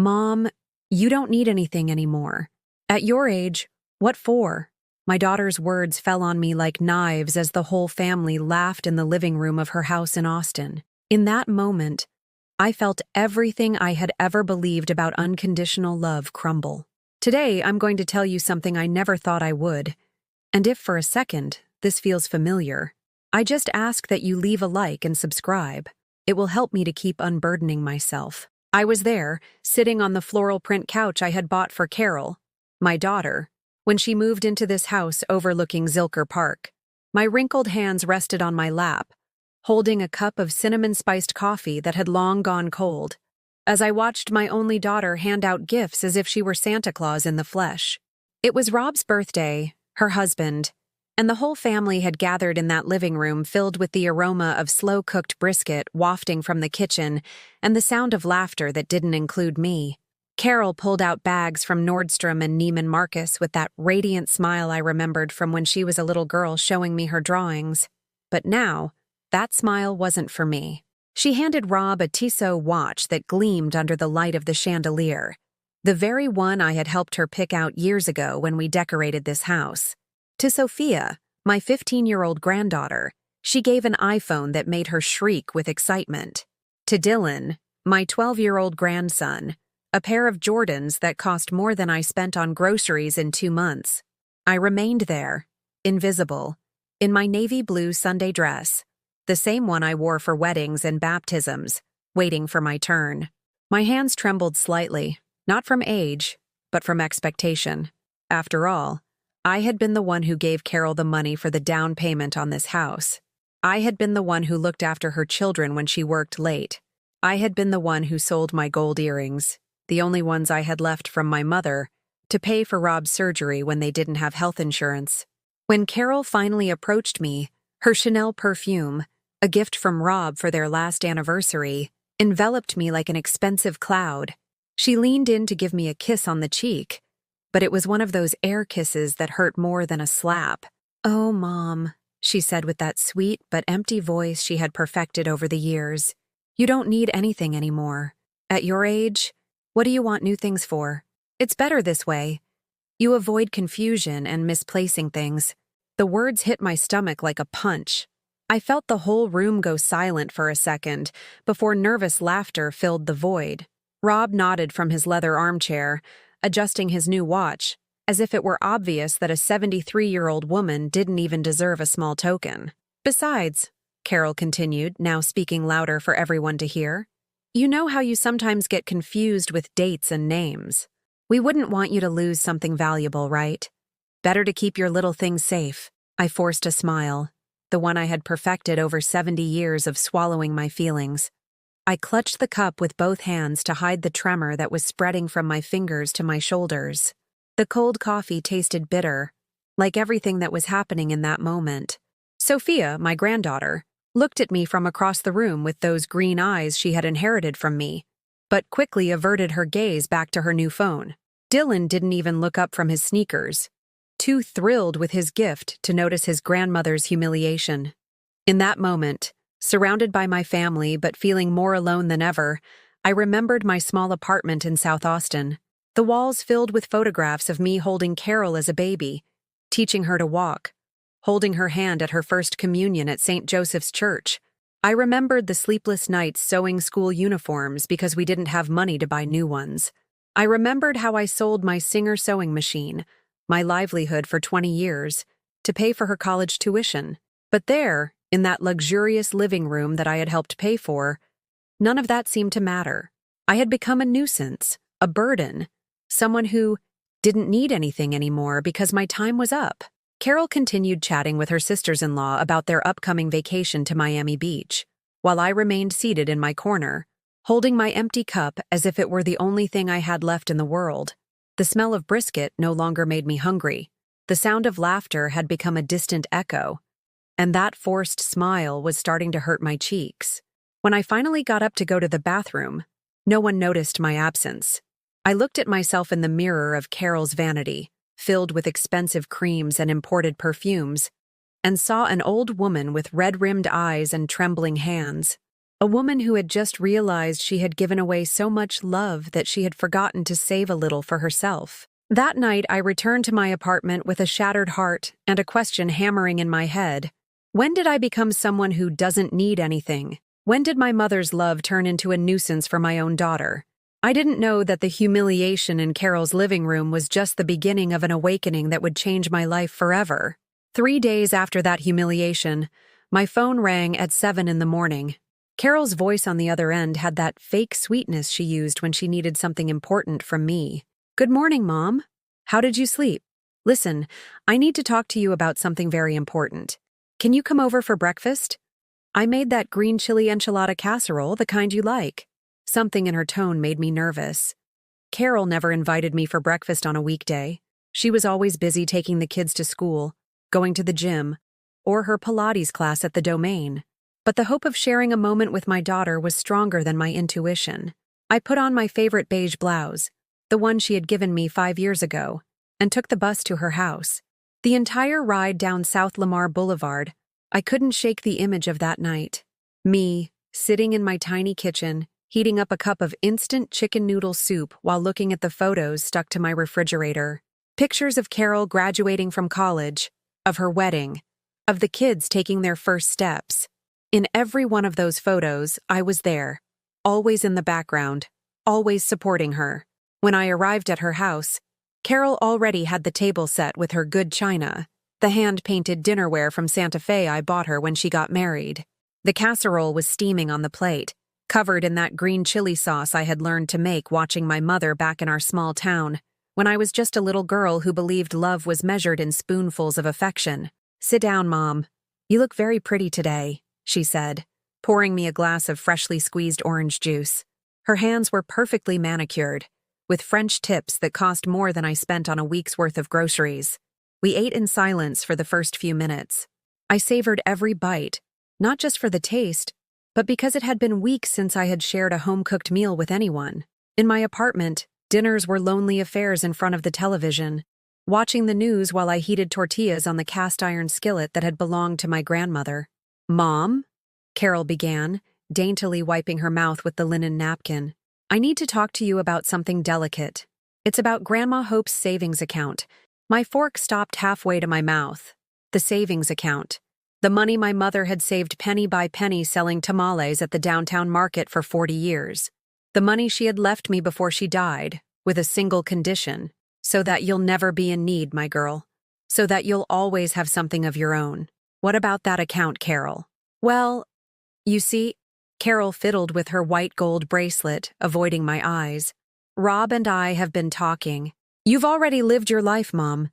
"Mom, you don't need anything anymore. At your age, what for?" My daughter's words fell on me like knives as the whole family laughed in the living room of her house in Austin. In that moment, I felt everything I had ever believed about unconditional love crumble. Today, I'm going to tell you something I never thought I would. And if for a second this feels familiar, I just ask that you leave a like and subscribe. It will help me to keep unburdening myself. I was there, sitting on the floral print couch I had bought for Carol, my daughter, when she moved into this house overlooking Zilker Park. My wrinkled hands rested on my lap, holding a cup of cinnamon-spiced coffee that had long gone cold, as I watched my only daughter hand out gifts as if she were Santa Claus in the flesh. It was Rob's birthday, her husband, and the whole family had gathered in that living room filled with the aroma of slow-cooked brisket wafting from the kitchen and the sound of laughter that didn't include me. Carol pulled out bags from Nordstrom and Neiman Marcus with that radiant smile I remembered from when she was a little girl showing me her drawings. But now, that smile wasn't for me. She handed Rob a Tissot watch that gleamed under the light of the chandelier, the very one I had helped her pick out years ago when we decorated this house. To Sophia, my 15-year-old granddaughter, she gave an iPhone that made her shriek with excitement. To Dylan, my 12-year-old grandson, a pair of Jordans that cost more than I spent on groceries in 2 months. I remained there, invisible, in my navy blue Sunday dress, the same one I wore for weddings and baptisms, waiting for my turn. My hands trembled slightly, not from age, but from expectation. After all, I had been the one who gave Carol the money for the down payment on this house. I had been the one who looked after her children when she worked late. I had been the one who sold my gold earrings, the only ones I had left from my mother, to pay for Rob's surgery when they didn't have health insurance. When Carol finally approached me, her Chanel perfume, a gift from Rob for their last anniversary, enveloped me like an expensive cloud. She leaned in to give me a kiss on the cheek, but it was one of those air kisses that hurt more than a slap. "Oh, Mom," she said with that sweet but empty voice she had perfected over the years. "You don't need anything anymore. At your age, what do you want new things for? It's better this way. You avoid confusion and misplacing things." The words hit my stomach like a punch. I felt the whole room go silent for a second before nervous laughter filled the void. Rob nodded from his leather armchair, adjusting his new watch, as if it were obvious that a 73-year-old woman didn't even deserve a small token. "Besides," Carol continued, now speaking louder for everyone to hear, "you know how you sometimes get confused with dates and names. We wouldn't want you to lose something valuable, right? Better to keep your little things safe." I forced a smile, the one I had perfected over 70 years of swallowing my feelings. I clutched the cup with both hands to hide the tremor that was spreading from my fingers to my shoulders. The cold coffee tasted bitter, like everything that was happening in that moment. Sophia, my granddaughter, looked at me from across the room with those green eyes she had inherited from me, but quickly averted her gaze back to her new phone. Dylan didn't even look up from his sneakers, too thrilled with his gift to notice his grandmother's humiliation. In that moment, surrounded by my family but feeling more alone than ever, I remembered my small apartment in South Austin, the walls filled with photographs of me holding Carol as a baby, teaching her to walk, holding her hand at her first communion at St. Joseph's Church. I remembered the sleepless nights sewing school uniforms because we didn't have money to buy new ones. I remembered how I sold my Singer sewing machine, my livelihood for 20 years, to pay for her college tuition. But there, in that luxurious living room that I had helped pay for, none of that seemed to matter. I had become a nuisance, a burden, someone who didn't need anything anymore because my time was up. Carol continued chatting with her sisters-in-law about their upcoming vacation to Miami Beach, while I remained seated in my corner, holding my empty cup as if it were the only thing I had left in the world. The smell of brisket no longer made me hungry. The sound of laughter had become a distant echo, and that forced smile was starting to hurt my cheeks. When I finally got up to go to the bathroom, no one noticed my absence. I looked at myself in the mirror of Carol's vanity, filled with expensive creams and imported perfumes, and saw an old woman with red-rimmed eyes and trembling hands. A woman who had just realized she had given away so much love that she had forgotten to save a little for herself. That night, I returned to my apartment with a shattered heart and a question hammering in my head. When did I become someone who doesn't need anything? When did my mother's love turn into a nuisance for my own daughter? I didn't know that the humiliation in Carol's living room was just the beginning of an awakening that would change my life forever. 3 days after that humiliation, my phone rang at 7 in the morning. Carol's voice on the other end had that fake sweetness she used when she needed something important from me. "Good morning, Mom. How did you sleep? Listen, I need to talk to you about something very important. Can you come over for breakfast? I made that green chili enchilada casserole, the kind you like." Something in her tone made me nervous. Carol never invited me for breakfast on a weekday. She was always busy taking the kids to school, going to the gym, or her Pilates class at the Domain. But the hope of sharing a moment with my daughter was stronger than my intuition. I put on my favorite beige blouse, the one she had given me 5 years ago, and took the bus to her house. The entire ride down South Lamar Boulevard, I couldn't shake the image of that night. Me, sitting in my tiny kitchen, heating up a cup of instant chicken noodle soup while looking at the photos stuck to my refrigerator. Pictures of Carol graduating from college, of her wedding, of the kids taking their first steps. In every one of those photos, I was there, always in the background, always supporting her. When I arrived at her house, Carol already had the table set with her good china, the hand-painted dinnerware from Santa Fe I bought her when she got married. The casserole was steaming on the plate, covered in that green chili sauce I had learned to make watching my mother back in our small town, when I was just a little girl who believed love was measured in spoonfuls of affection. "Sit down, Mom. You look very pretty today," she said, pouring me a glass of freshly squeezed orange juice. Her hands were perfectly manicured, with French tips that cost more than I spent on a week's worth of groceries. We ate in silence for the first few minutes. I savored every bite, not just for the taste, but because it had been weeks since I had shared a home-cooked meal with anyone. In my apartment, dinners were lonely affairs in front of the television, watching the news while I heated tortillas on the cast-iron skillet that had belonged to my grandmother. "Mom?" Carol began, daintily wiping her mouth with the linen napkin. "I need to talk to you about something delicate. It's about Grandma Hope's savings account." My fork stopped halfway to my mouth. The savings account. The money my mother had saved penny by penny selling tamales at the downtown market for 40 years. The money she had left me before she died, with a single condition: so that you'll never be in need, my girl. So that you'll always have something of your own. What about that account, Carol? "Well, you see," Carol fiddled with her white gold bracelet, avoiding my eyes. "Rob and I have been talking. You've already lived your life, Mom.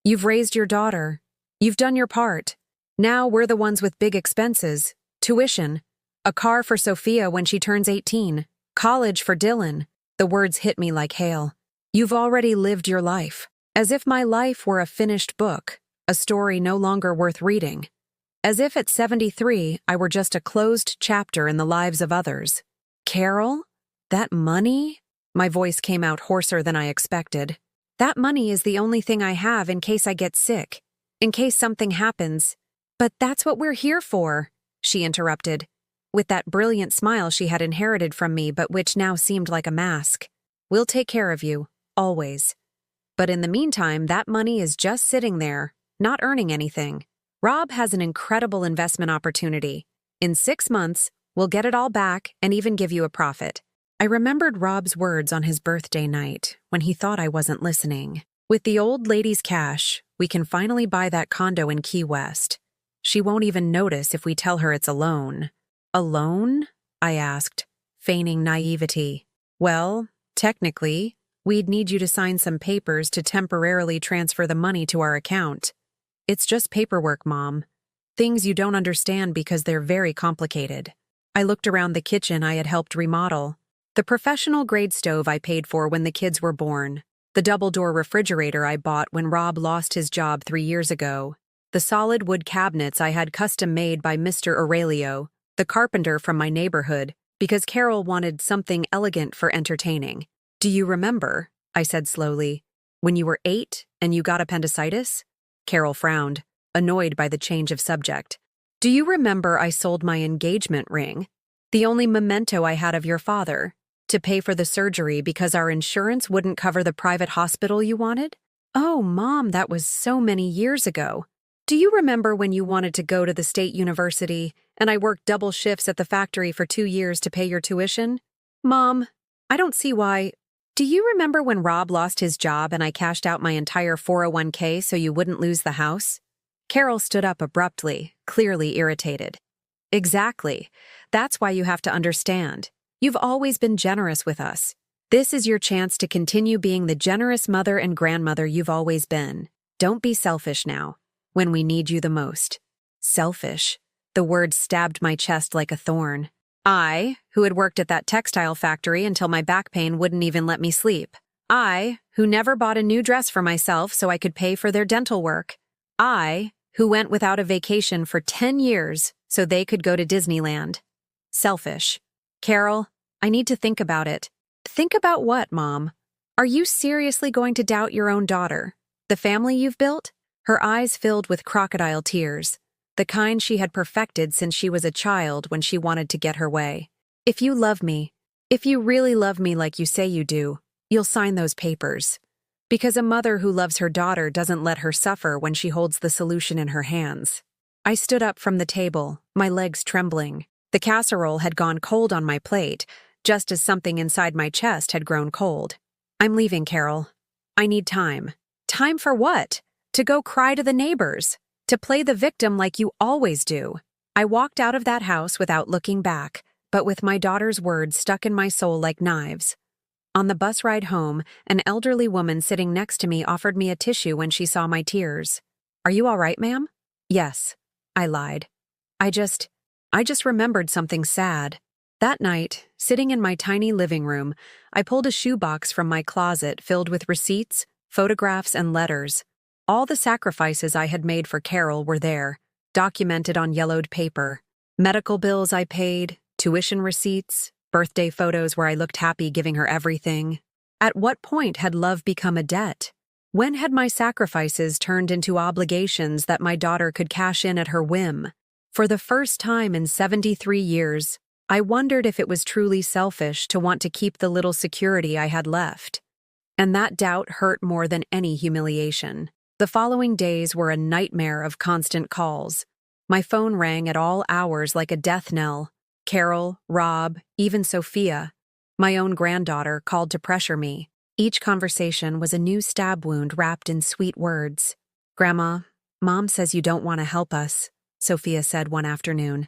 You've raised your daughter. You've done your part. Now we're the ones with big expenses. Tuition. A car for Sophia when she turns 18. College for Dylan." The words hit me like hail. "You've already lived your life." As if my life were a finished book, a story no longer worth reading. As if at 73, I were just a closed chapter in the lives of others. "Carol? That money?" My voice came out hoarser than I expected. "That money is the only thing I have in case I get sick, in case something happens." "But that's what we're here for," she interrupted, with that brilliant smile she had inherited from me but which now seemed like a mask. "We'll take care of you, always. But in the meantime, that money is just sitting there, not earning anything. Rob has an incredible investment opportunity. In 6 months, we'll get it all back and even give you a profit." I remembered Rob's words on his birthday night, when he thought I wasn't listening. "With the old lady's cash, we can finally buy that condo in Key West. She won't even notice if we tell her it's a loan." "A loan?" I asked, feigning naivety. "Well, technically, we'd need you to sign some papers to temporarily transfer the money to our account. It's just paperwork, Mom. Things you don't understand because they're very complicated." I looked around the kitchen I had helped remodel. The professional-grade stove I paid for when the kids were born. The double-door refrigerator I bought when Rob lost his job 3 years ago. The solid wood cabinets I had custom-made by Mr. Aurelio, the carpenter from my neighborhood, because Carol wanted something elegant for entertaining. "Do you remember," I said slowly, "when you were 8 and you got appendicitis?" Carol frowned, annoyed by the change of subject. "Do you remember I sold my engagement ring?" The only memento I had of your father, to pay for the surgery because our insurance wouldn't cover the private hospital you wanted? Oh, Mom, that was so many years ago. Do you remember when you wanted to go to the state university and I worked double shifts at the factory for 2 years to pay your tuition? Mom, I don't see why. Do you remember when Rob lost his job and I cashed out my entire 401k so you wouldn't lose the house? Carol stood up abruptly, clearly irritated. Exactly. That's why you have to understand. You've always been generous with us. This is your chance to continue being the generous mother and grandmother you've always been. Don't be selfish now, when we need you the most. Selfish. The word stabbed my chest like a thorn. I, who had worked at that textile factory until my back pain wouldn't even let me sleep. I, who never bought a new dress for myself so I could pay for their dental work. I, who went without a vacation for 10 years so they could go to Disneyland. Selfish. Carol, I need to think about it. Think about what, Mom? Are you seriously going to doubt your own daughter? The family you've built? Her eyes filled with crocodile tears, the kind she had perfected since she was a child when she wanted to get her way. If you love me, if you really love me like you say you do, you'll sign those papers. Because a mother who loves her daughter doesn't let her suffer when she holds the solution in her hands. I stood up from the table, my legs trembling. The casserole had gone cold on my plate, just as something inside my chest had grown cold. I'm leaving, Carol. I need time. Time for what? To go cry to the neighbors. To play the victim like you always do. I walked out of that house without looking back, but with my daughter's words stuck in my soul like knives. On the bus ride home, an elderly woman sitting next to me offered me a tissue when she saw my tears. Are you all right, ma'am? Yes, I lied. I just remembered something sad. That night, sitting in my tiny living room, I pulled a shoebox from my closet filled with receipts, photographs, and letters. All the sacrifices I had made for Carol were there, documented on yellowed paper. Medical bills I paid, tuition receipts, birthday photos where I looked happy giving her everything. At what point had love become a debt? When had my sacrifices turned into obligations that my daughter could cash in at her whim? For the first time in 73 years, I wondered if it was truly selfish to want to keep the little security I had left. And that doubt hurt more than any humiliation. The following days were a nightmare of constant calls. My phone rang at all hours like a death knell. Carol, Rob, even Sophia, my own granddaughter, called to pressure me. Each conversation was a new stab wound wrapped in sweet words. Grandma, Mom says you don't want to help us, Sophia said one afternoon,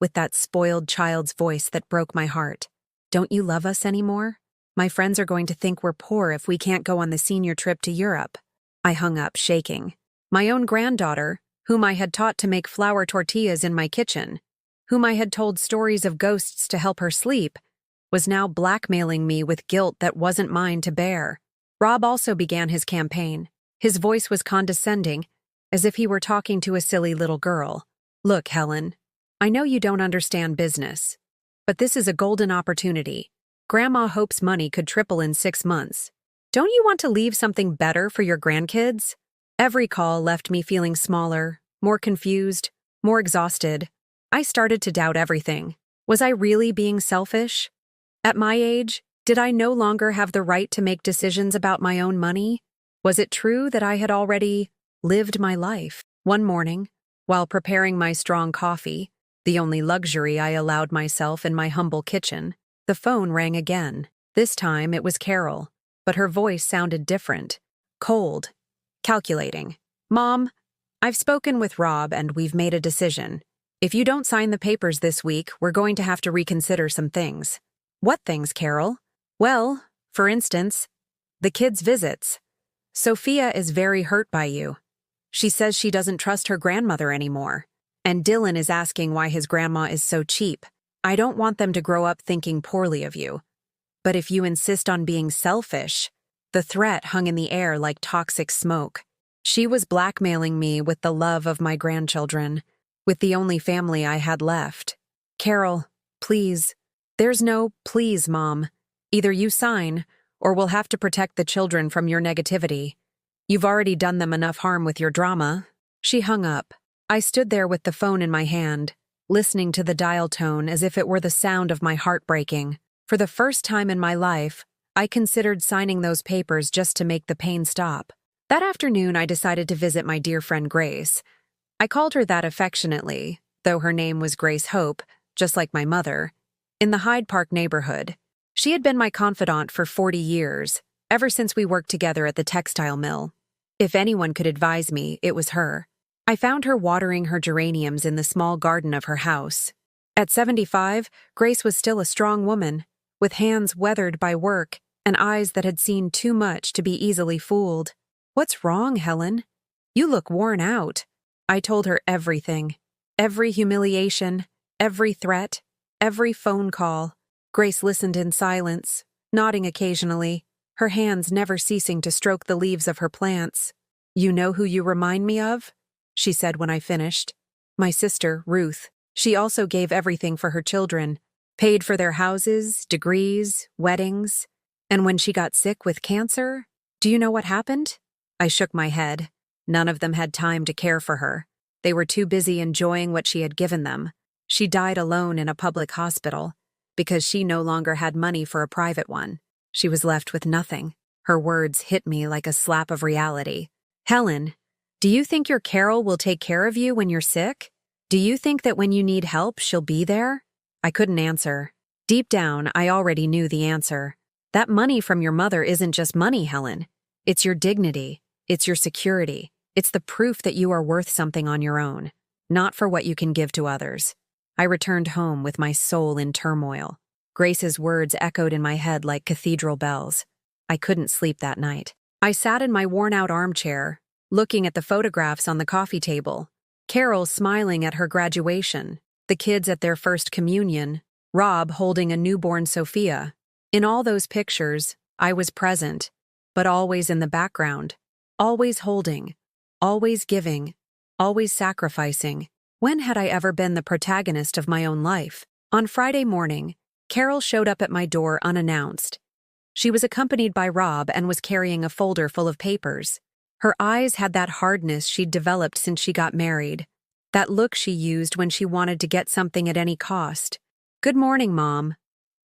with that spoiled child's voice that broke my heart. Don't you love us anymore? My friends are going to think we're poor if we can't go on the senior trip to Europe. I hung up, shaking. My own granddaughter, whom I had taught to make flour tortillas in my kitchen, whom I had told stories of ghosts to help her sleep, was now blackmailing me with guilt that wasn't mine to bear. Rob also began his campaign. His voice was condescending, as if he were talking to a silly little girl. Look, Helen, I know you don't understand business, but this is a golden opportunity. Grandma hopes money could triple in 6 months. Don't you want to leave something better for your grandkids? Every call left me feeling smaller, more confused, more exhausted. I started to doubt everything. Was I really being selfish? At my age, did I no longer have the right to make decisions about my own money? Was it true that I had already lived my life? One morning, while preparing my strong coffee, the only luxury I allowed myself in my humble kitchen, the phone rang again. This time it was Carol, but her voice sounded different, cold, calculating. Mom, I've spoken with Rob and we've made a decision. If you don't sign the papers this week, we're going to have to reconsider some things. What things, Carol? Well, for instance, the kids' visits. Sophia is very hurt by you. She says she doesn't trust her grandmother anymore. And Dylan is asking why his grandma is so cheap. I don't want them to grow up thinking poorly of you. But if you insist on being selfish, the threat hung in the air like toxic smoke. She was blackmailing me with the love of my grandchildren, with the only family I had left. Carol, please. There's no please, Mom. Either you sign, or we'll have to protect the children from your negativity. You've already done them enough harm with your drama. She hung up. I stood there with the phone in my hand, listening to the dial tone as if it were the sound of my heart breaking. For the first time in my life, I considered signing those papers just to make the pain stop. That afternoon, I decided to visit my dear friend Grace. I called her that affectionately, though her name was Grace Hope, just like my mother, in the Hyde Park neighborhood. She had been my confidant for 40 years, ever since we worked together at the textile mill. If anyone could advise me, it was her. I found her watering her geraniums in the small garden of her house. At 75, Grace was still a strong woman, with hands weathered by work and eyes that had seen too much to be easily fooled. "What's wrong, Helen? You look worn out." I told her everything. Every humiliation, every threat, every phone call. Grace listened in silence, nodding occasionally, her hands never ceasing to stroke the leaves of her plants. "You know who you remind me of?" she said when I finished. "My sister, Ruth. She also gave everything for her children, paid for their houses, degrees, weddings. And when she got sick with cancer, do you know what happened?" I shook my head. None of them had time to care for her. They were too busy enjoying what she had given them. She died alone in a public hospital, because she no longer had money for a private one. She was left with nothing. Her words hit me like a slap of reality. "Helen, do you think your Carol will take care of you when you're sick? Do you think that when you need help, she'll be there?" I couldn't answer. Deep down, I already knew the answer. That money from your mother isn't just money, Helen. It's your dignity. It's your security. It's the proof that you are worth something on your own, not for what you can give to others. I returned home with my soul in turmoil. Grace's words echoed in my head like cathedral bells. I couldn't sleep that night. I sat in my worn-out armchair, looking at the photographs on the coffee table. Carol smiling at her graduation, the kids at their first communion, Rob holding a newborn Sophia. In all those pictures, I was present, but always in the background, always holding, always giving, always sacrificing. When had I ever been the protagonist of my own life? On Friday morning, Carol showed up at my door unannounced. She was accompanied by Rob and was carrying a folder full of papers. Her eyes had that hardness she'd developed since she got married, that look she used when she wanted to get something at any cost. "Good morning, Mom.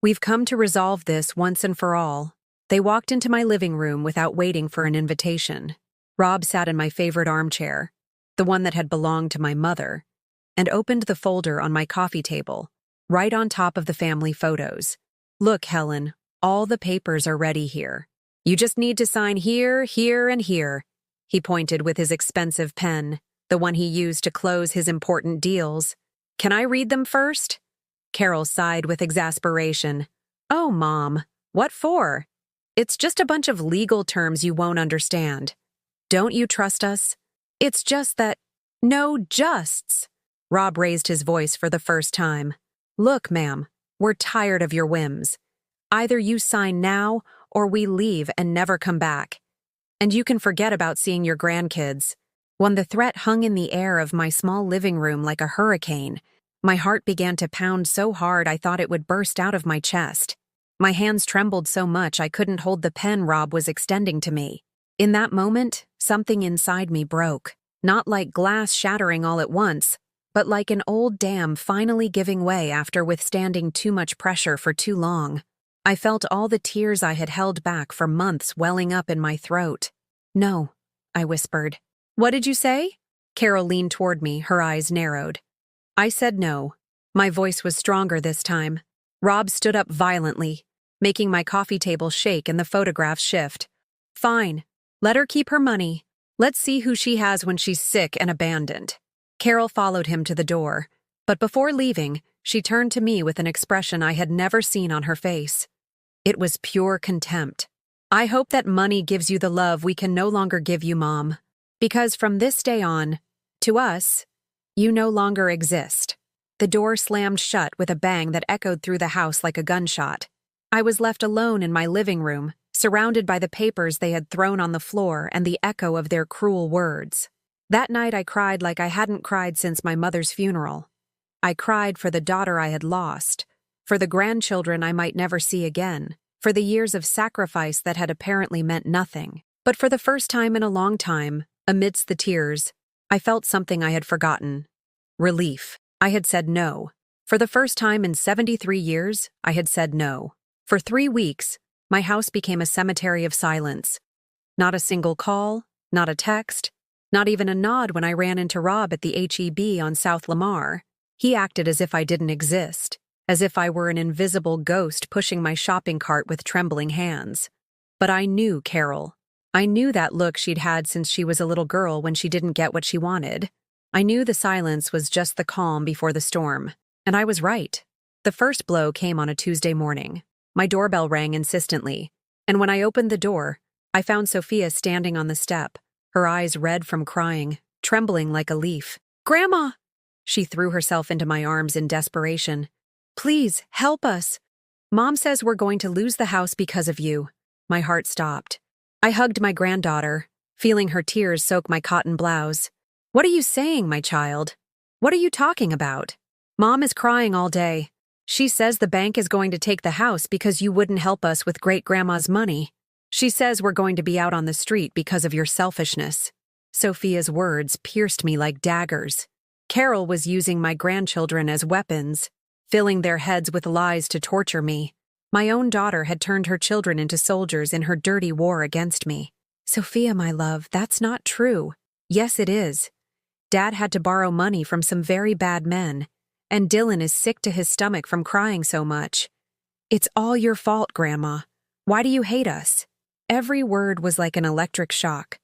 We've come to resolve this once and for all." They walked into my living room without waiting for an invitation. Rob sat in my favorite armchair, the one that had belonged to my mother, and opened the folder on my coffee table, right on top of the family photos. "Look, Helen, all the papers are ready here. You just need to sign here, here, and here." He pointed with his expensive pen, the one he used to close his important deals. "Can I read them first?" Carol sighed with exasperation. "Oh, Mom, what for? It's just a bunch of legal terms you won't understand. Don't you trust us? It's just that—" "No justs." Rob raised his voice for the first time. "Look, ma'am, we're tired of your whims. Either you sign now or we leave and never come back. And you can forget about seeing your grandkids." When the threat hung in the air of my small living room like a hurricane, my heart began to pound so hard I thought it would burst out of my chest. My hands trembled so much I couldn't hold the pen Rob was extending to me. In that moment, something inside me broke, not like glass shattering all at once, but like an old dam finally giving way after withstanding too much pressure for too long. I felt all the tears I had held back for months welling up in my throat. "No," I whispered. "What did you say?" Carol leaned toward me, her eyes narrowed. I said no. My voice was stronger this time. Rob stood up violently, making my coffee table shake and the photographs shift. "Fine. Let her keep her money. Let's see who she has when she's sick and abandoned." Carol followed him to the door, but before leaving, she turned to me with an expression I had never seen on her face. It was pure contempt. "I hope that money gives you the love we can no longer give you, Mom. Because from this day on, to us, you no longer exist." The door slammed shut with a bang that echoed through the house like a gunshot. I was left alone in my living room, surrounded by the papers they had thrown on the floor and the echo of their cruel words. That night I cried like I hadn't cried since my mother's funeral. I cried for the daughter I had lost, for the grandchildren I might never see again, for the years of sacrifice that had apparently meant nothing. But for the first time in a long time, amidst the tears, I felt something I had forgotten: relief. I had said no. For the first time in 73 years, I had said no. For 3 weeks, my house became a cemetery of silence. Not a single call, not a text, not even a nod when I ran into Rob at the H-E-B on South Lamar. He acted as if I didn't exist, as if I were an invisible ghost pushing my shopping cart with trembling hands. But I knew Carol. I knew that look she'd had since she was a little girl when she didn't get what she wanted. I knew the silence was just the calm before the storm. And I was right. The first blow came on a Tuesday morning. My doorbell rang insistently, and when I opened the door, I found Sophia standing on the step, her eyes red from crying, trembling like a leaf. "Grandma!" She threw herself into my arms in desperation. "Please, help us. Mom says we're going to lose the house because of you." My heart stopped. I hugged my granddaughter, feeling her tears soak my cotton blouse. "What are you saying, my child? What are you talking about? Mom is crying all day. She says the bank is going to take the house because you wouldn't help us with great-grandma's money. She says we're going to be out on the street because of your selfishness." Sophia's words pierced me like daggers. Carol was using my grandchildren as weapons, filling their heads with lies to torture me. My own daughter had turned her children into soldiers in her dirty war against me. "Sophia, my love, that's not true." "Yes, it is. Dad had to borrow money from some very bad men, and Dylan is sick to his stomach from crying so much. It's all your fault, Grandma. Why do you hate us?" Every word was like an electric shock.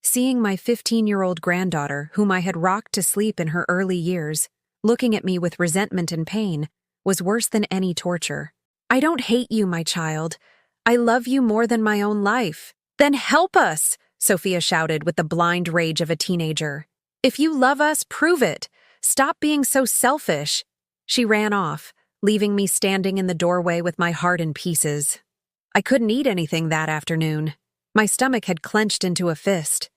Seeing my 15-year-old granddaughter, whom I had rocked to sleep in her early years, looking at me with resentment and pain, was worse than any torture. "I don't hate you, my child. I love you more than my own life." "Then help us!" Sophia shouted with the blind rage of a teenager. "If you love us, prove it. Stop being so selfish." She ran off, leaving me standing in the doorway with my heart in pieces. I couldn't eat anything that afternoon. My stomach had clenched into a fist.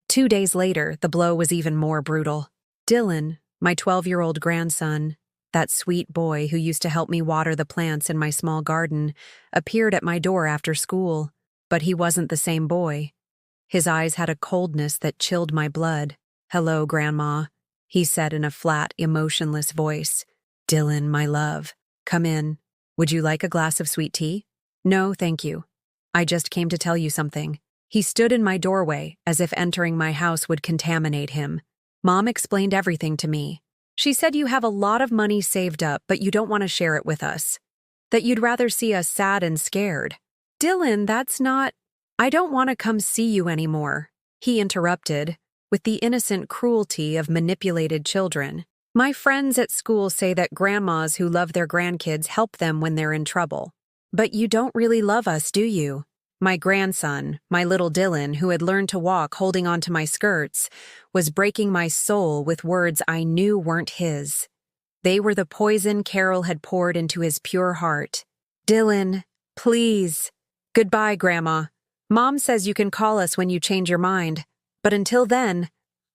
2 days later, the blow was even more brutal. Dylan, my 12-year-old grandson, that sweet boy who used to help me water the plants in my small garden, appeared at my door after school. But he wasn't the same boy. His eyes had a coldness that chilled my blood. "Hello, Grandma," he said in a flat, emotionless voice. "Dylan, my love, come in. Would you like a glass of sweet tea?" "No, thank you. I just came to tell you something." He stood in my doorway as if entering my house would contaminate him. "Mom explained everything to me. She said you have a lot of money saved up, but you don't want to share it with us. That you'd rather see us sad and scared." "Dylan, that's not—" "I don't want to come see you anymore," he interrupted, with the innocent cruelty of manipulated children. "My friends at school say that grandmas who love their grandkids help them when they're in trouble. But you don't really love us, do you?" My grandson, my little Dylan, who had learned to walk holding onto my skirts, was breaking my soul with words I knew weren't his. They were the poison Carol had poured into his pure heart. "Dylan, please." "Goodbye, Grandma. Mom says you can call us when you change your mind. But until then,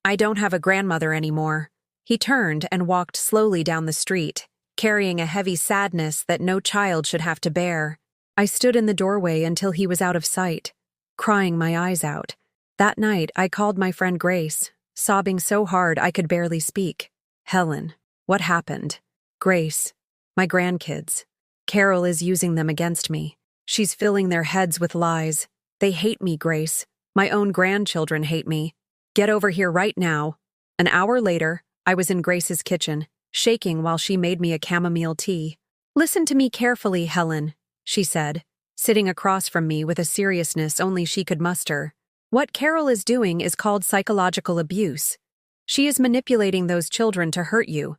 I don't have a grandmother anymore." He turned and walked slowly down the street, carrying a heavy sadness that no child should have to bear. I stood in the doorway until he was out of sight, crying my eyes out. That night, I called my friend Grace, sobbing so hard I could barely speak. "Helen, what happened?" "Grace, my grandkids. Carol is using them against me. She's filling their heads with lies. They hate me, Grace. My own grandchildren hate me. Get over here right now." An hour later, I was in Grace's kitchen, shaking while she made me a chamomile tea. "Listen to me carefully, Helen," she said, sitting across from me with a seriousness only she could muster. "What Carol is doing is called psychological abuse. She is manipulating those children to hurt you.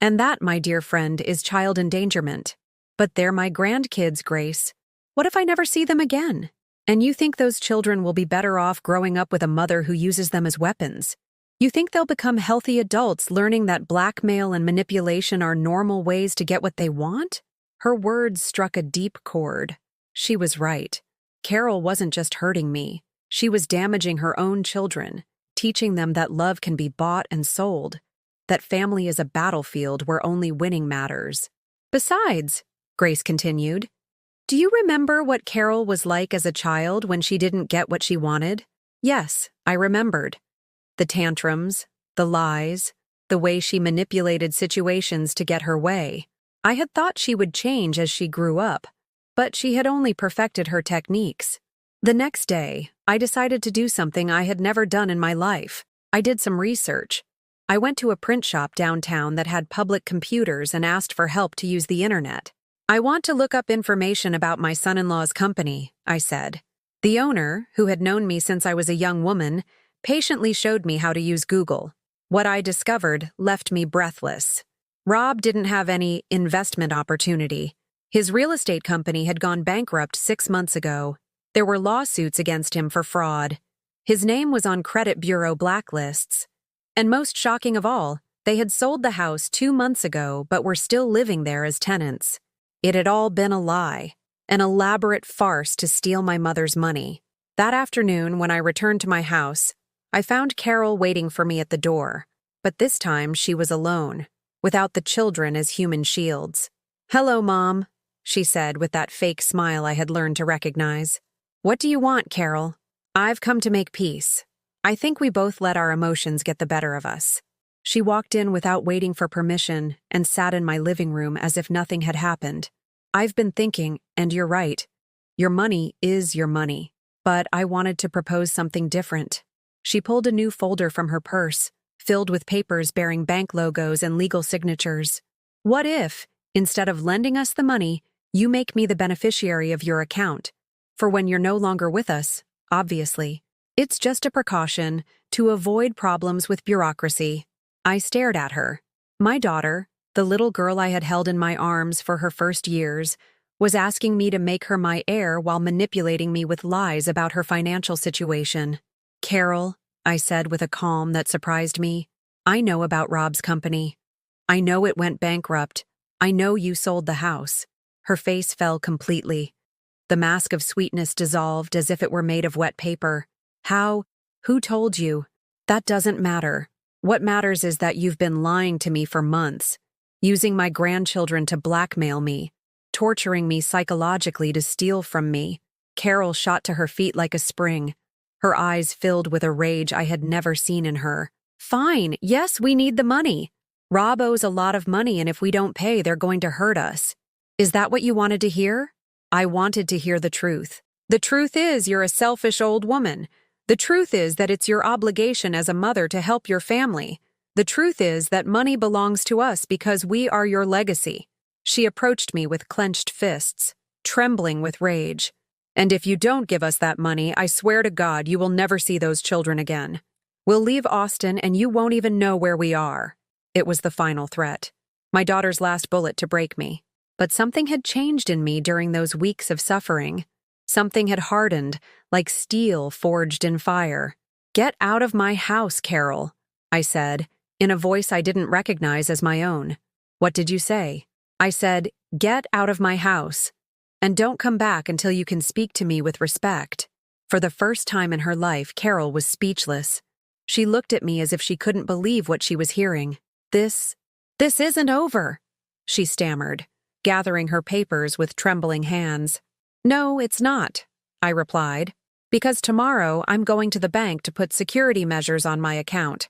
And that, my dear friend, is child endangerment. But they're my grandkids, Grace. What if I never see them again? And you think those children will be better off growing up with a mother who uses them as weapons? You think they'll become healthy adults learning that blackmail and manipulation are normal ways to get what they want?" Her words struck a deep chord. She was right. Carol wasn't just hurting me. She was damaging her own children, teaching them that love can be bought and sold, that family is a battlefield where only winning matters. "Besides," Grace continued, "do you remember what Carol was like as a child when she didn't get what she wanted?" Yes, I remembered. The tantrums, the lies, the way she manipulated situations to get her way. I had thought she would change as she grew up, but she had only perfected her techniques. The next day, I decided to do something I had never done in my life. I did some research. I went to a print shop downtown that had public computers and asked for help to use the internet. "I want to look up information about my son-in-law's company," I said. The owner, who had known me since I was a young woman, patiently showed me how to use Google. What I discovered left me breathless. Rob didn't have any investment opportunity. His real estate company had gone bankrupt 6 months ago. There were lawsuits against him for fraud. His name was on credit bureau blacklists. And most shocking of all, they had sold the house 2 months ago but were still living there as tenants. It had all been a lie, an elaborate farce to steal my mother's money. That afternoon, when I returned to my house, I found Carol waiting for me at the door, but this time she was alone, without the children as human shields. "Hello, Mom," she said with that fake smile I had learned to recognize. "What do you want, Carol?" "I've come to make peace. I think we both let our emotions get the better of us." She walked in without waiting for permission and sat in my living room as if nothing had happened. "I've been thinking, and you're right. Your money is your money. But I wanted to propose something different." She pulled a new folder from her purse, filled with papers bearing bank logos and legal signatures. "What if, instead of lending us the money, you make me the beneficiary of your account? For when you're no longer with us, obviously. It's just a precaution to avoid problems with bureaucracy." I stared at her. My daughter, the little girl I had held in my arms for her first years, was asking me to make her my heir while manipulating me with lies about her financial situation. "Carol," I said with a calm that surprised me, "I know about Rob's company. I know it went bankrupt. I know you sold the house." Her face fell completely. The mask of sweetness dissolved as if it were made of wet paper. "How? Who told you?" "That doesn't matter. What matters is that you've been lying to me for months, using my grandchildren to blackmail me, torturing me psychologically to steal from me." Carol shot to her feet like a spring, her eyes filled with a rage I had never seen in her. "Fine, yes, we need the money. Rob owes a lot of money, and if we don't pay, they're going to hurt us. Is that what you wanted to hear?" I wanted to hear the truth. "The truth is you're a selfish old woman. The truth is that it's your obligation as a mother to help your family. The truth is that money belongs to us because we are your legacy." She approached me with clenched fists, trembling with rage. "And if you don't give us that money, I swear to God you will never see those children again. We'll leave Austin and you won't even know where we are." It was the final threat, my daughter's last bullet to break me. But something had changed in me during those weeks of suffering. Something had hardened, like steel forged in fire. "Get out of my house, Carol," I said, in a voice I didn't recognize as my own. "What did you say?" I said, "Get out of my house. And don't come back until you can speak to me with respect." For the first time in her life, Carol was speechless. She looked at me as if she couldn't believe what she was hearing. This isn't over," she stammered, gathering her papers with trembling hands. "No, it's not," I replied, "because tomorrow I'm going to the bank to put security measures on my account.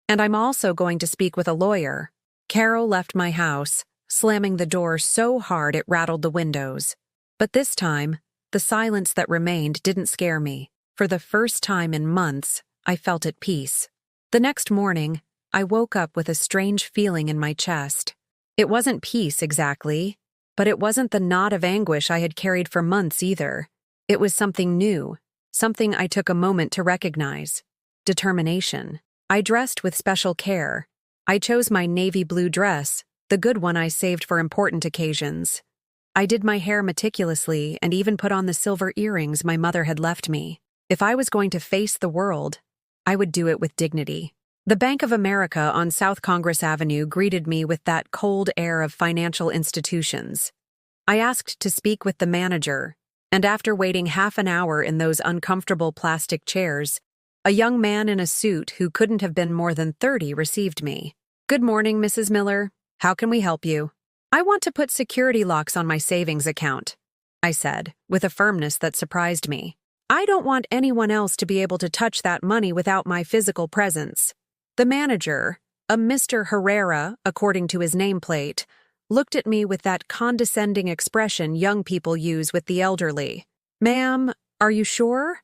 And I'm also going to speak with a lawyer." Carol left my house, slamming the door so hard it rattled the windows. But this time, the silence that remained didn't scare me. For the first time in months, I felt at peace. The next morning, I woke up with a strange feeling in my chest. It wasn't peace exactly, but it wasn't the knot of anguish I had carried for months either. It was something new, something I took a moment to recognize. Determination. I dressed with special care. I chose my navy blue dress, the good one I saved for important occasions. I did my hair meticulously and even put on the silver earrings my mother had left me. If I was going to face the world, I would do it with dignity. The Bank of America on South Congress Avenue greeted me with that cold air of financial institutions. I asked to speak with the manager, and after waiting half an hour in those uncomfortable plastic chairs, a young man in a suit who couldn't have been more than 30 received me. "Good morning, Mrs. Miller. How can we help you?" "I want to put security locks on my savings account," I said, with a firmness that surprised me. "I don't want anyone else to be able to touch that money without my physical presence." The manager, A Mr. Herrera, according to his nameplate, looked at me with that condescending expression young people use with the elderly. "Ma'am, are you sure?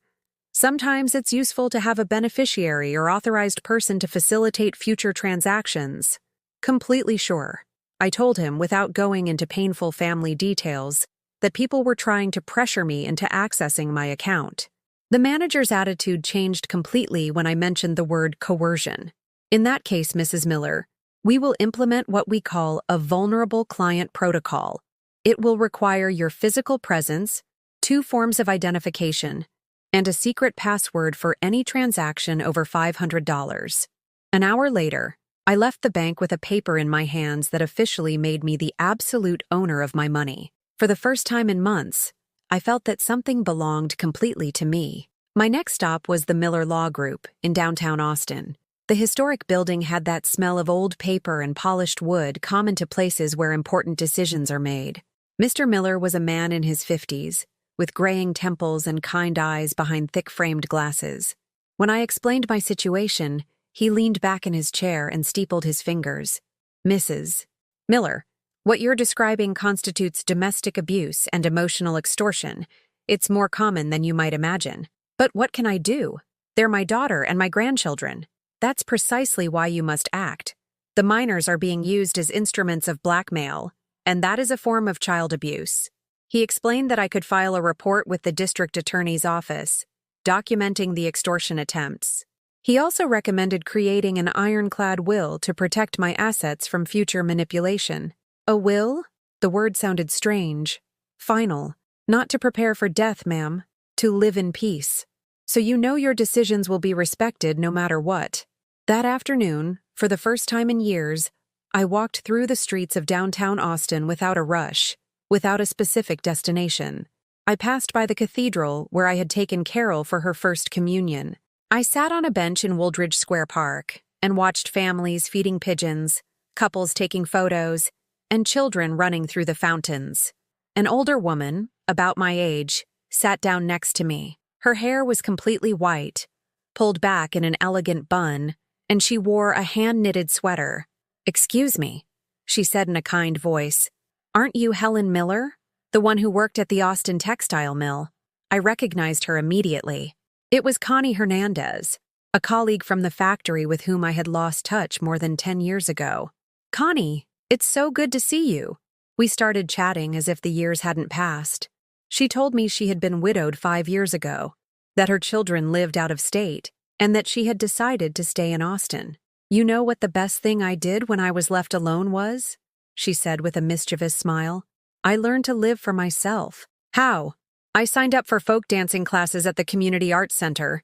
Sometimes it's useful to have a beneficiary or authorized person to facilitate future transactions." "Completely sure," I told him without going into painful family details, that people were trying to pressure me into accessing my account. The manager's attitude changed completely when I mentioned the word coercion. "In that case, Mrs. Miller, we will implement what we call a vulnerable client protocol. It will require your physical presence, 2 forms of identification, and a secret password for any transaction over $500. An hour later, I left the bank with a paper in my hands that officially made me the absolute owner of my money. For the first time in months, I felt that something belonged completely to me. My next stop was the Miller Law Group in downtown Austin. The historic building had that smell of old paper and polished wood common to places where important decisions are made. Mr. Miller was a man in his 50s, with graying temples and kind eyes behind thick-framed glasses. When I explained my situation, he leaned back in his chair and steepled his fingers. "Mrs. Miller, what you're describing constitutes domestic abuse and emotional extortion. It's more common than you might imagine. But what can I do? They're my daughter and my grandchildren. That's precisely why you must act. The minors are being used as instruments of blackmail, and that is a form of child abuse." He explained that I could file a report with the district attorney's office, documenting the extortion attempts. He also recommended creating an ironclad will to protect my assets from future manipulation. A will? The word sounded strange. Final. "Not to prepare for death, ma'am. To live in peace. So you know your decisions will be respected no matter what." That afternoon, for the first time in years, I walked through the streets of downtown Austin without a rush, without a specific destination. I passed by the cathedral where I had taken Carol for her first communion. I sat on a bench in Woolridge Square Park and watched families feeding pigeons, couples taking photos, and children running through the fountains. An older woman, about my age, sat down next to me. Her hair was completely white, pulled back in an elegant bun, and she wore a hand-knitted sweater. "Excuse me," she said in a kind voice. "Aren't you Helen Miller, the one who worked at the Austin textile mill?" I recognized her immediately. It was Connie Hernandez, a colleague from the factory with whom I had lost touch more than 10 years ago. "Connie, it's so good to see you." We started chatting as if the years hadn't passed. She told me she had been widowed 5 years ago, that her children lived out of state, and that she had decided to stay in Austin. "You know what the best thing I did when I was left alone was?" she said with a mischievous smile. "I learned to live for myself." "How?" "I signed up for folk dancing classes at the Community Arts Center.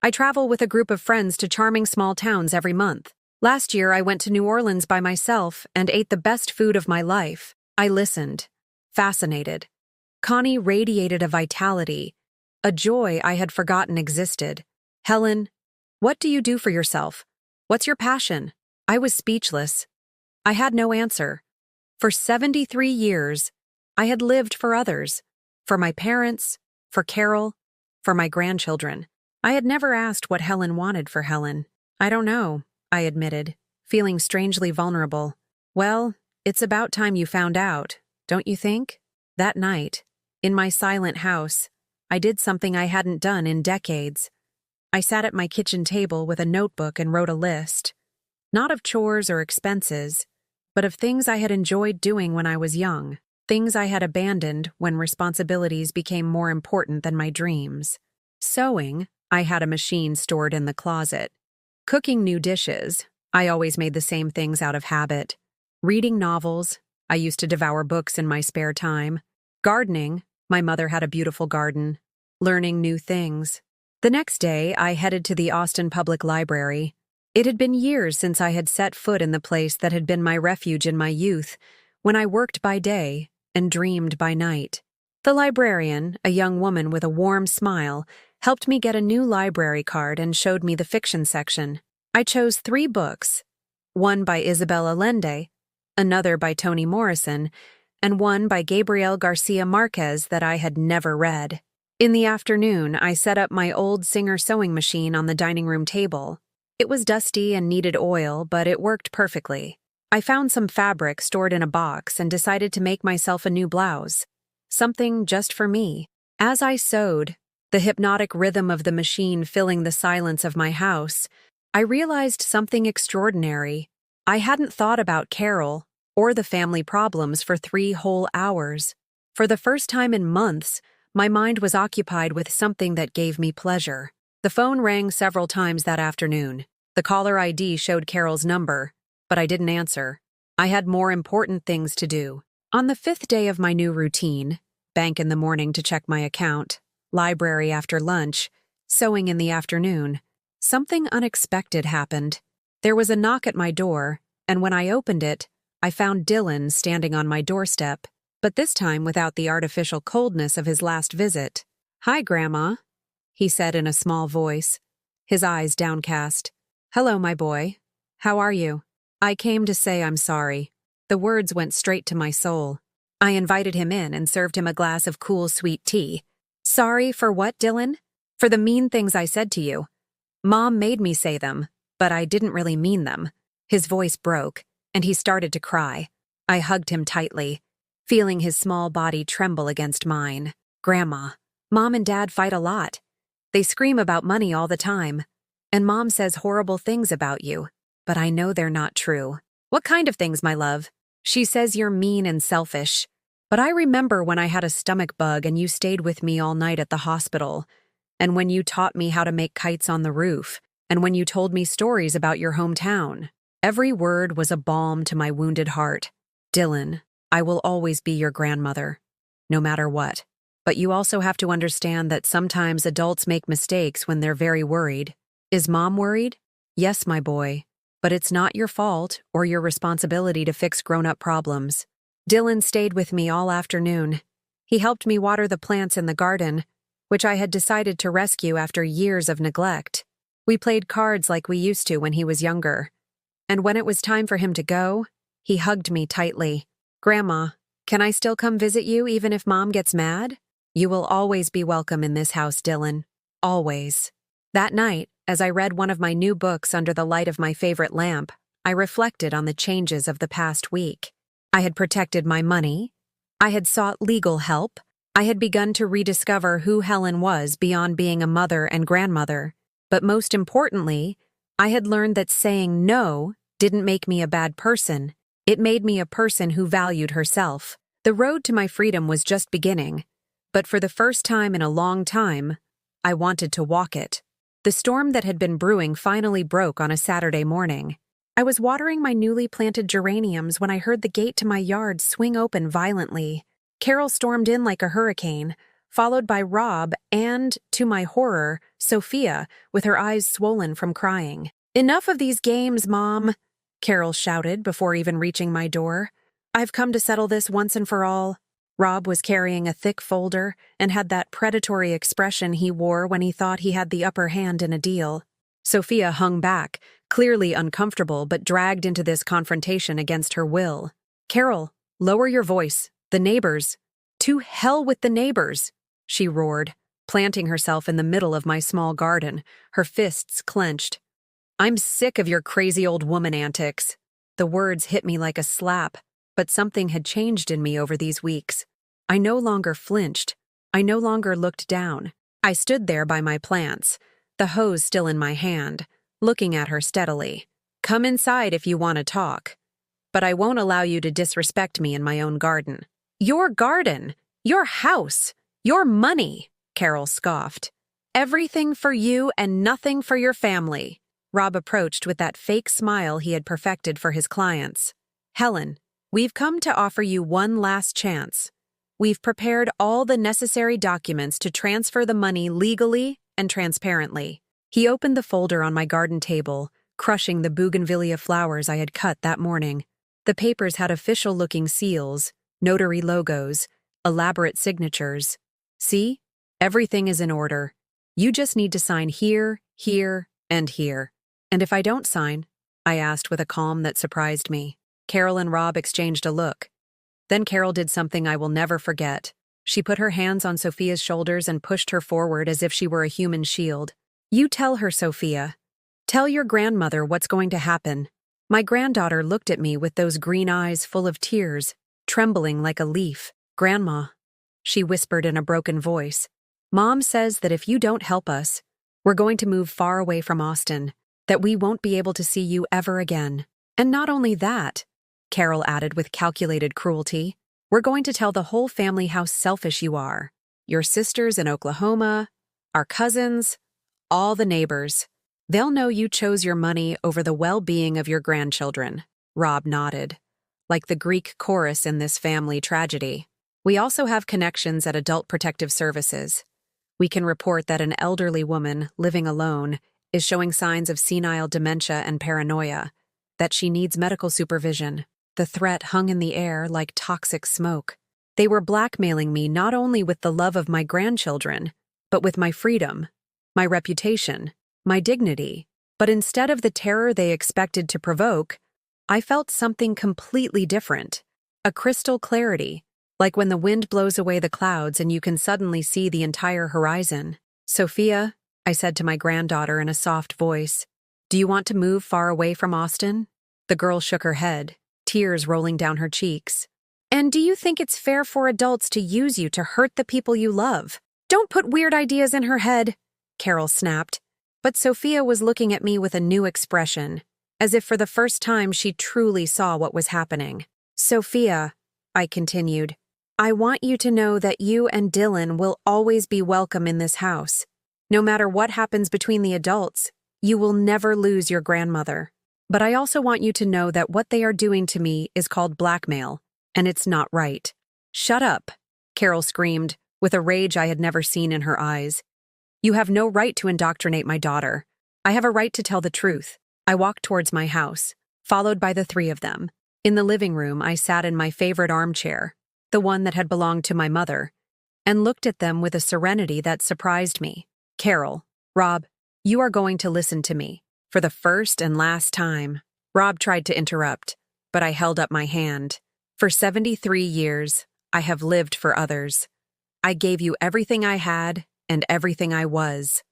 I travel with a group of friends to charming small towns every month. Last year I went to New Orleans by myself and ate the best food of my life." I listened, fascinated. Connie radiated a vitality, a joy I had forgotten existed. "Helen, what do you do for yourself? What's your passion?" I was speechless. I had no answer. For 73 years, I had lived for others, for my parents, for Carol, for my grandchildren. I had never asked what Helen wanted for Helen. "I don't know," I admitted, feeling strangely vulnerable. "Well, it's about time you found out, don't you think?" That night, in my silent house, I did something I hadn't done in decades. I sat at my kitchen table with a notebook and wrote a list, not of chores or expenses, but of things I had enjoyed doing when I was young, things I had abandoned when responsibilities became more important than my dreams. Sewing, I had a machine stored in the closet. Cooking new dishes, I always made the same things out of habit. Reading novels, I used to devour books in my spare time. Gardening, my mother had a beautiful garden. Learning new things. The next day, I headed to the Austin Public Library. It had been years since I had set foot in the place that had been my refuge in my youth, when I worked by day and dreamed by night. The librarian, a young woman with a warm smile, helped me get a new library card and showed me the fiction section. I chose 3 books, one by Isabel Allende, another by Toni Morrison, and one by Gabriel Garcia Marquez that I had never read. In the afternoon, I set up my old Singer sewing machine on the dining room table. It was dusty and needed oil, but it worked perfectly. I found some fabric stored in a box and decided to make myself a new blouse. Something just for me. As I sewed, the hypnotic rhythm of the machine filling the silence of my house, I realized something extraordinary. I hadn't thought about Carol or the family problems for 3 whole hours. For the first time in months, my mind was occupied with something that gave me pleasure. The phone rang several times that afternoon. The caller ID showed Carol's number, but I didn't answer. I had more important things to do. On the 5th day of my new routine, bank in the morning to check my account, library after lunch, sewing in the afternoon, something unexpected happened. There was a knock at my door, and when I opened it, I found Dylan standing on my doorstep, but this time without the artificial coldness of his last visit. "Hi, Grandma," he said in a small voice, his eyes downcast. "Hello, my boy. How are you?" I came to say I'm sorry. The words went straight to my soul. I invited him in and served him a glass of cool, sweet tea. "Sorry for what, Dylan?" "For the mean things I said to you. Mom made me say them, but I didn't really mean them." His voice broke, and he started to cry. I hugged him tightly, feeling his small body tremble against mine. "Grandma, Mom and Dad fight a lot. They scream about money all the time. And Mom says horrible things about you, but I know they're not true." "What kind of things, my love?" "She says you're mean and selfish. But I remember when I had a stomach bug and you stayed with me all night at the hospital, and when you taught me how to make kites on the roof, and when you told me stories about your hometown." Every word was a balm to my wounded heart. "Dylan, I will always be your grandmother, no matter what. But you also have to understand that sometimes adults make mistakes when they're very worried." "Is Mom worried?" "Yes, my boy. But it's not your fault or your responsibility to fix grown-up problems." Dylan stayed with me all afternoon. He helped me water the plants in the garden, which I had decided to rescue after years of neglect. We played cards like we used to when he was younger. And when it was time for him to go, he hugged me tightly. "Grandma, can I still come visit you even if Mom gets mad?" "You will always be welcome in this house, Dylan. Always." That night, as I read one of my new books under the light of my favorite lamp, I reflected on the changes of the past week. I had protected my money. I had sought legal help. I had begun to rediscover who Helen was beyond being a mother and grandmother. But most importantly, I had learned that saying no didn't make me a bad person. It made me a person who valued herself. The road to my freedom was just beginning, but for the first time in a long time, I wanted to walk it. The storm that had been brewing finally broke on a Saturday morning. I was watering my newly planted geraniums when I heard the gate to my yard swing open violently. Carol stormed in like a hurricane, followed by Rob and, to my horror, Sophia, with her eyes swollen from crying. "Enough of these games, Mom," Carol shouted before even reaching my door. "I've come to settle this once and for all." Rob was carrying a thick folder and had that predatory expression he wore when he thought he had the upper hand in a deal. Sophia hung back, clearly uncomfortable but dragged into this confrontation against her will. "Carol, lower your voice. The neighbors." "To hell with the neighbors," she roared, planting herself in the middle of my small garden, her fists clenched. "I'm sick of your crazy old woman antics." The words hit me like a slap, but something had changed in me over these weeks. I no longer flinched. I no longer looked down. I stood there by my plants, the hose still in my hand, looking at her steadily. "Come inside if you want to talk, but I won't allow you to disrespect me in my own garden." "Your garden, your house, your money," Carol scoffed. "Everything for you and nothing for your family." Rob approached with that fake smile he had perfected for his clients. "Helen, we've come to offer you one last chance. We've prepared all the necessary documents to transfer the money legally and transparently." He opened the folder on my garden table, crushing the bougainvillea flowers I had cut that morning. The papers had official-looking seals, notary logos, elaborate signatures. "See? Everything is in order. You just need to sign here, here, and here." "And if I don't sign?" I asked with a calm that surprised me. Carol and Rob exchanged a look. Then Carol did something I will never forget. She put her hands on Sophia's shoulders and pushed her forward as if she were a human shield. "You tell her, Sophia. Tell your grandmother what's going to happen. My granddaughter looked at me with those green eyes full of tears, trembling like a leaf. Grandma, she whispered in a broken voice, Mom says that if you don't help us, we're going to move far away from Austin, that we won't be able to see you ever again. And not only that, Carol added with calculated cruelty, we're going to tell the whole family how selfish you are. Your sisters in Oklahoma, our cousins, all the neighbors. They'll know you chose your money over the well-being of your grandchildren. Rob nodded, like the Greek chorus in this family tragedy. We also have connections at Adult Protective Services. We can report that an elderly woman living alone is showing signs of senile dementia and paranoia, that she needs medical supervision. The threat hung in the air like toxic smoke. They were blackmailing me not only with the love of my grandchildren, but with my freedom, my reputation, my dignity. But instead of the terror they expected to provoke, I felt something completely different. A crystal clarity, like when the wind blows away the clouds and you can suddenly see the entire horizon. Sophia, I said to my granddaughter in a soft voice, do you want to move far away from Austin? The girl shook her head, tears rolling down her cheeks. And do you think it's fair for adults to use you to hurt the people you love? Don't put weird ideas in her head, Carol snapped. But Sophia was looking at me with a new expression, as if for the first time she truly saw what was happening. Sophia, I continued, I want you to know that you and Dylan will always be welcome in this house. No matter what happens between the adults, you will never lose your grandmother. But I also want you to know that what they are doing to me is called blackmail, and it's not right. Shut up, Carol screamed, with a rage I had never seen in her eyes. You have no right to indoctrinate my daughter. I have a right to tell the truth. I walked towards my house, followed by the three of them. In the living room, I sat in my favorite armchair, the one that had belonged to my mother, and looked at them with a serenity that surprised me. Carol, Rob, you are going to listen to me. For the first and last time. Rob tried to interrupt, but I held up my hand. For 73 years, I have lived for others. I gave you everything I had and everything I was.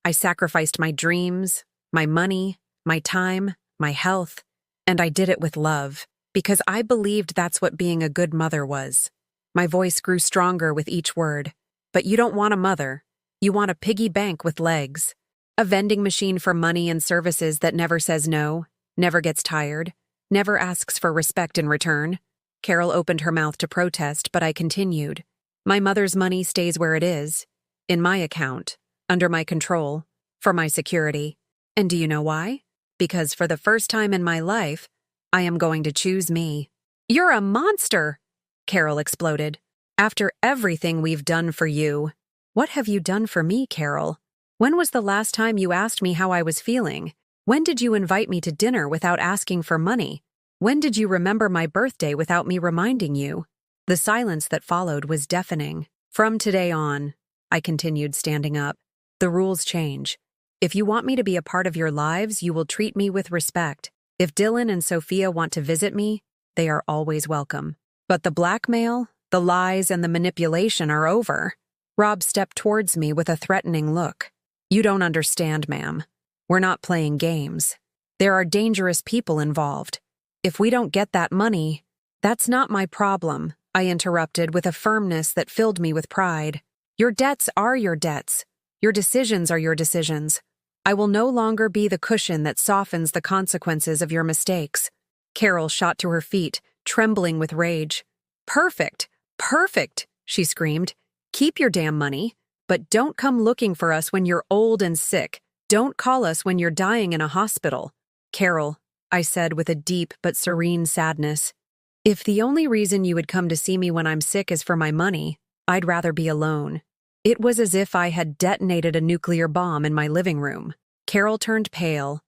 I sacrificed my dreams, my money, my time, my health, and I did it with love, because I believed that's what being a good mother was. My voice grew stronger with each word. But you don't want a mother. You want a piggy bank with legs. A vending machine for money and services that never says no, never gets tired, never asks for respect in return. Carol opened her mouth to protest, but I continued. My mother's money stays where it is, in my account, under my control, for my security. And do you know why? Because for the first time in my life, I am going to choose me. You're a monster, Carol exploded. After everything we've done for you. What have you done for me, Carol? When was the last time you asked me how I was feeling? When did you invite me to dinner without asking for money? When did you remember my birthday without me reminding you? The silence that followed was deafening. From today on, I continued, standing up, the rules change. If you want me to be a part of your lives, you will treat me with respect. If Dylan and Sophia want to visit me, they are always welcome. But the blackmail, the lies, and the manipulation are over. Rob stepped towards me with a threatening look. You don't understand, ma'am. We're not playing games. There are dangerous people involved. If we don't get that money, that's not my problem, I interrupted with a firmness that filled me with pride. Your debts are your debts. Your decisions are your decisions. I will no longer be the cushion that softens the consequences of your mistakes. Carol shot to her feet, trembling with rage. Perfect! Perfect! She screamed. Keep your damn money, but don't come looking for us when you're old and sick. Don't call us when you're dying in a hospital. Carol, I said with a deep but serene sadness, if the only reason you would come to see me when I'm sick is for my money, I'd rather be alone. It was as if I had detonated a nuclear bomb in my living room. Carol turned pale.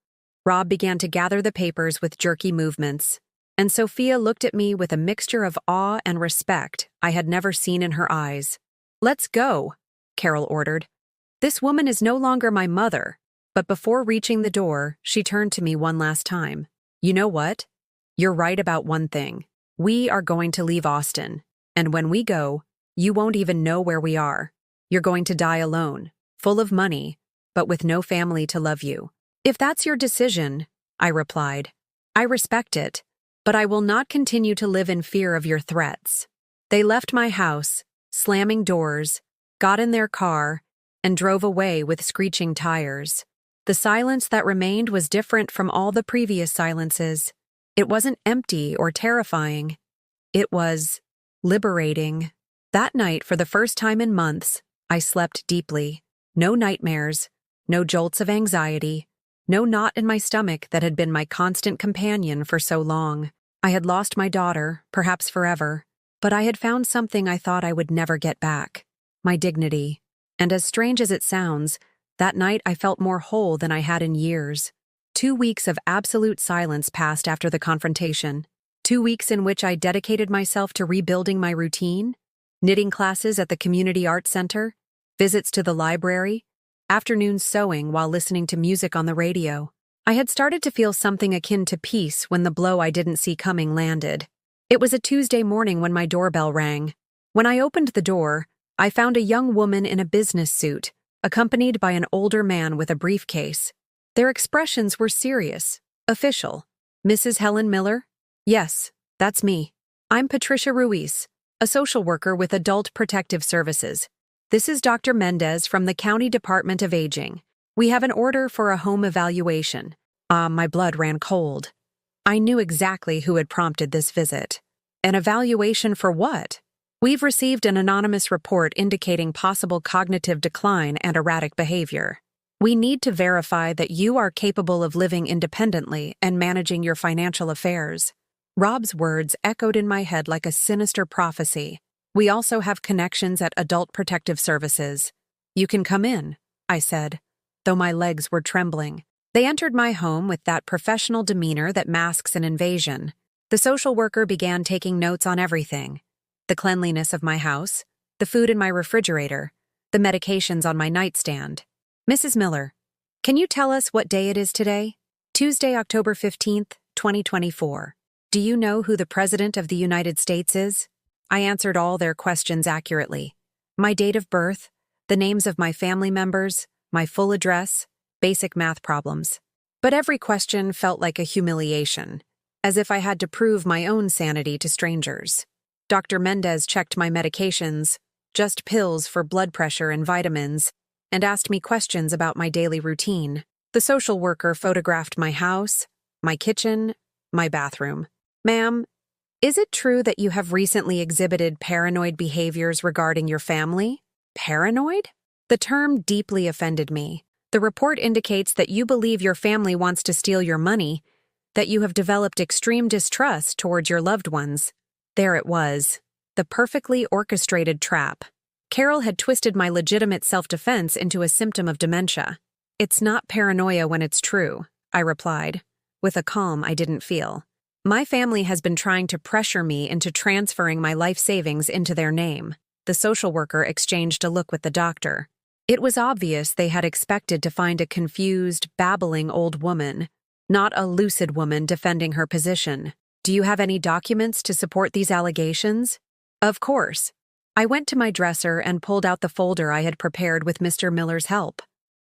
Rob began to gather the papers with jerky movements, and Sophia looked at me with a mixture of awe and respect I had never seen in her eyes. Let's go, Carol ordered. This woman is no longer my mother. But before reaching the door, she turned to me one last time. You know what? You're right about one thing. We are going to leave Austin, and when we go, you won't even know where we are. You're going to die alone, full of money, but with no family to love you. If that's your decision, I replied, I respect it, but I will not continue to live in fear of your threats. They left my house, slamming doors, got in their car, and drove away with screeching tires. The silence that remained was different from all the previous silences. It wasn't empty or terrifying. It was liberating. That night, for the first time in months, I slept deeply. No nightmares, no jolts of anxiety, no knot in my stomach that had been my constant companion for so long. I had lost my daughter, perhaps forever, but I had found something I thought I would never get back: my dignity. And as strange as it sounds, that night I felt more whole than I had in years. 2 weeks of absolute silence passed after the confrontation. 2 weeks in which I dedicated myself to rebuilding my routine: knitting classes at the community arts center, visits to the library, afternoons sewing while listening to music on the radio. I had started to feel something akin to peace when the blow I didn't see coming landed. It was a Tuesday morning when my doorbell rang. When I opened the door, I found a young woman in a business suit, accompanied by an older man with a briefcase. Their expressions were serious, official. Mrs. Helen Miller? Yes, that's me. I'm Patricia Ruiz, a social worker with Adult Protective Services. This is Dr. Mendez from the County Department of Aging. We have an order for a home evaluation. My blood ran cold. I knew exactly who had prompted this visit. An evaluation for what? We've received an anonymous report indicating possible cognitive decline and erratic behavior. We need to verify that you are capable of living independently and managing your financial affairs. Rob's words echoed in my head like a sinister prophecy. We also have connections at Adult Protective Services. You can come in, I said, though my legs were trembling. They entered my home with that professional demeanor that masks an invasion. The social worker began taking notes on everything: the cleanliness of my house, the food in my refrigerator, the medications on my nightstand. Mrs. Miller, can you tell us what day it is today? Tuesday, October 15th, 2024. Do you know who the President of the United States is? I answered all their questions accurately. My date of birth, the names of my family members, my full address, basic math problems. But every question felt like a humiliation, as if I had to prove my own sanity to strangers. Dr. Mendez checked my medications, just pills for blood pressure and vitamins, and asked me questions about my daily routine. The social worker photographed my house, my kitchen, my bathroom. Ma'am, is it true that you have recently exhibited paranoid behaviors regarding your family? Paranoid? The term deeply offended me. The report indicates that you believe your family wants to steal your money, that you have developed extreme distrust towards your loved ones. There it was, the perfectly orchestrated trap. Carol had twisted my legitimate self-defense into a symptom of dementia. It's not paranoia when it's true, I replied, with a calm I didn't feel. My family has been trying to pressure me into transferring my life savings into their name. The social worker exchanged a look with the doctor. It was obvious they had expected to find a confused, babbling old woman, not a lucid woman defending her position. Do you have any documents to support these allegations? Of course. I went to my dresser and pulled out the folder I had prepared with Mr. Miller's help.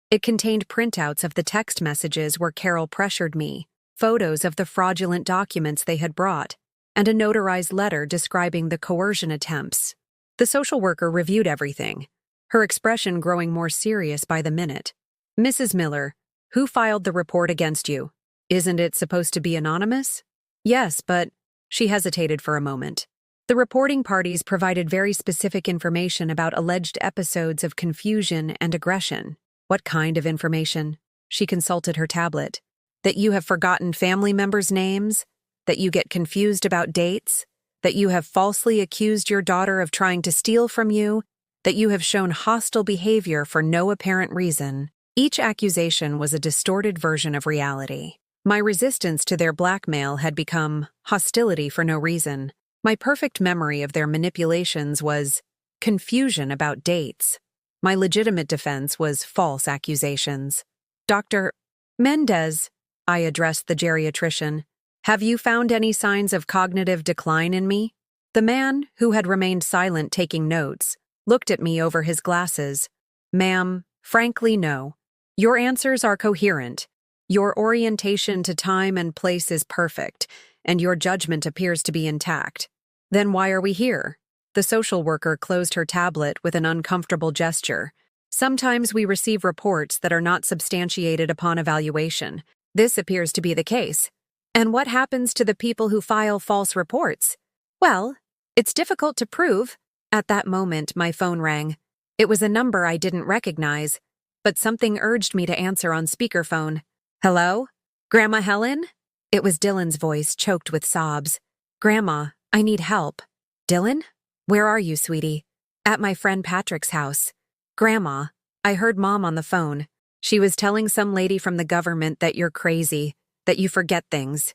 It contained printouts of the text messages where Carol pressured me, photos of the fraudulent documents they had brought, and a notarized letter describing the coercion attempts. The social worker reviewed everything, her expression growing more serious by the minute. Mrs. Miller, who filed the report against you? Isn't it supposed to be anonymous? Yes, but she hesitated for a moment. The reporting parties provided very specific information about alleged episodes of confusion and aggression. What kind of information? She consulted her tablet. That you have forgotten family members' names? That you get confused about dates? That you have falsely accused your daughter of trying to steal from you? That you have shown hostile behavior for no apparent reason? Each accusation was a distorted version of reality. My resistance to their blackmail had become hostility for no reason. My perfect memory of their manipulations was confusion about dates. My legitimate defense was false accusations. Dr. Mendez, I addressed the geriatrician, have you found any signs of cognitive decline in me? The man, who had remained silent taking notes, looked at me over his glasses. Ma'am, frankly, no. Your answers are coherent, Your orientation to time and place is perfect, and your judgment appears to be intact. Then why are we here? The social worker closed her tablet with an uncomfortable gesture. Sometimes we receive reports that are not substantiated upon evaluation. This appears to be the case. And what happens to the people who file false reports? Well, it's difficult to prove. At that moment, my phone rang. It was a number I didn't recognize, but something urged me to answer on speakerphone. Hello? Grandma Helen? It was Dylan's voice, choked with sobs. Grandma, I need help. Dylan? Where are you, sweetie? At my friend Patrick's house. Grandma, I heard Mom on the phone. She was telling some lady from the government that you're crazy, that you forget things.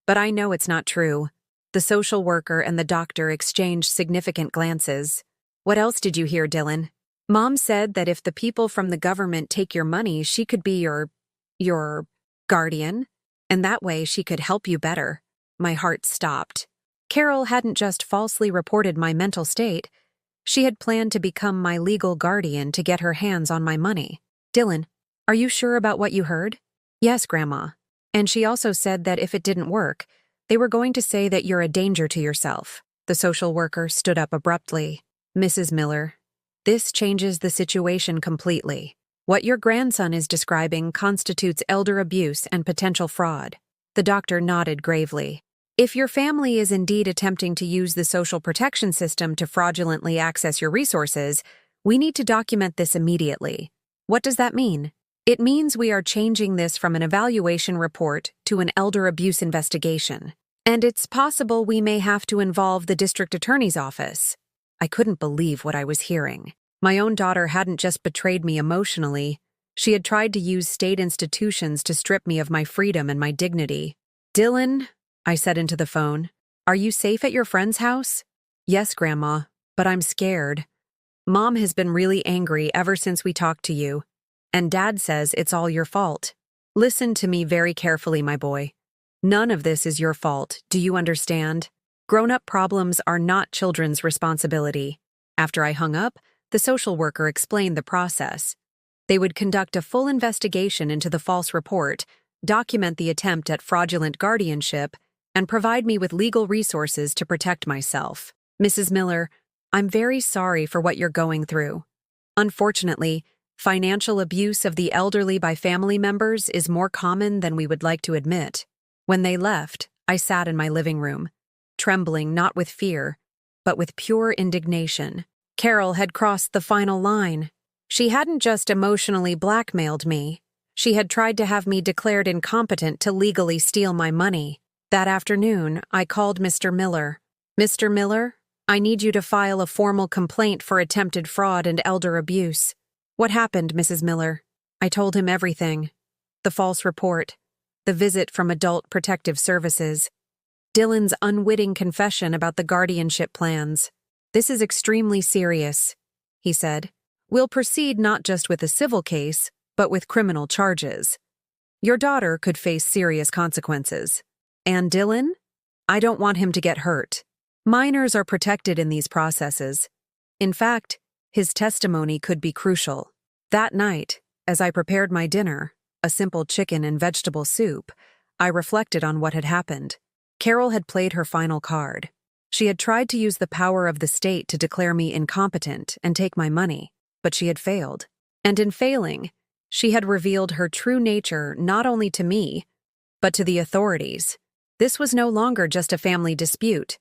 But I know it's not true. The social worker and the doctor exchanged significant glances. What else did you hear, Dylan? Mom said that if the people from the government take your money, she could be your guardian, and that way she could help you better. My heart stopped. Carol hadn't just falsely reported my mental state. She had planned to become my legal guardian to get her hands on my money. Dylan, are you sure about what you heard? Yes, Grandma. And she also said that if it didn't work, they were going to say that you're a danger to yourself. The social worker stood up abruptly. Mrs. Miller, this changes the situation completely. What your grandson is describing constitutes elder abuse and potential fraud. The doctor nodded gravely. If your family is indeed attempting to use the social protection system to fraudulently access your resources, we need to document this immediately. What does that mean? It means we are changing this from an evaluation report to an elder abuse investigation. And it's possible we may have to involve the district attorney's office. I couldn't believe what I was hearing. My own daughter hadn't just betrayed me emotionally. She had tried to use state institutions to strip me of my freedom and my dignity. Dylan, I said into the phone, are you safe at your friend's house? Yes, Grandma, but I'm scared. Mom has been really angry ever since we talked to you, and Dad says it's all your fault. Listen to me very carefully, my boy. None of this is your fault, do you understand? Grown-up problems are not children's responsibility. After I hung up, the social worker explained the process. They would conduct a full investigation into the false report, document the attempt at fraudulent guardianship, and provide me with legal resources to protect myself. Mrs. Miller, I'm very sorry for what you're going through. Unfortunately, financial abuse of the elderly by family members is more common than we would like to admit. When they left, I sat in my living room, trembling not with fear, but with pure indignation. Carol had crossed the final line. She hadn't just emotionally blackmailed me. She had tried to have me declared incompetent to legally steal my money. That afternoon, I called Mr. Miller. Mr. Miller, I need you to file a formal complaint for attempted fraud and elder abuse. What happened, Mrs. Miller? I told him everything. The false report, the visit from Adult Protective Services, Dylan's unwitting confession about the guardianship plans. This is extremely serious, he said. We'll proceed not just with a civil case, but with criminal charges. Your daughter could face serious consequences. And Dylan? I don't want him to get hurt. Minors are protected in these processes. In fact, his testimony could be crucial. That night, as I prepared my dinner, a simple chicken and vegetable soup, I reflected on what had happened. Carol had played her final card. She had tried to use the power of the state to declare me incompetent and take my money, but she had failed. And in failing, she had revealed her true nature not only to me, but to the authorities. This was no longer just a family dispute.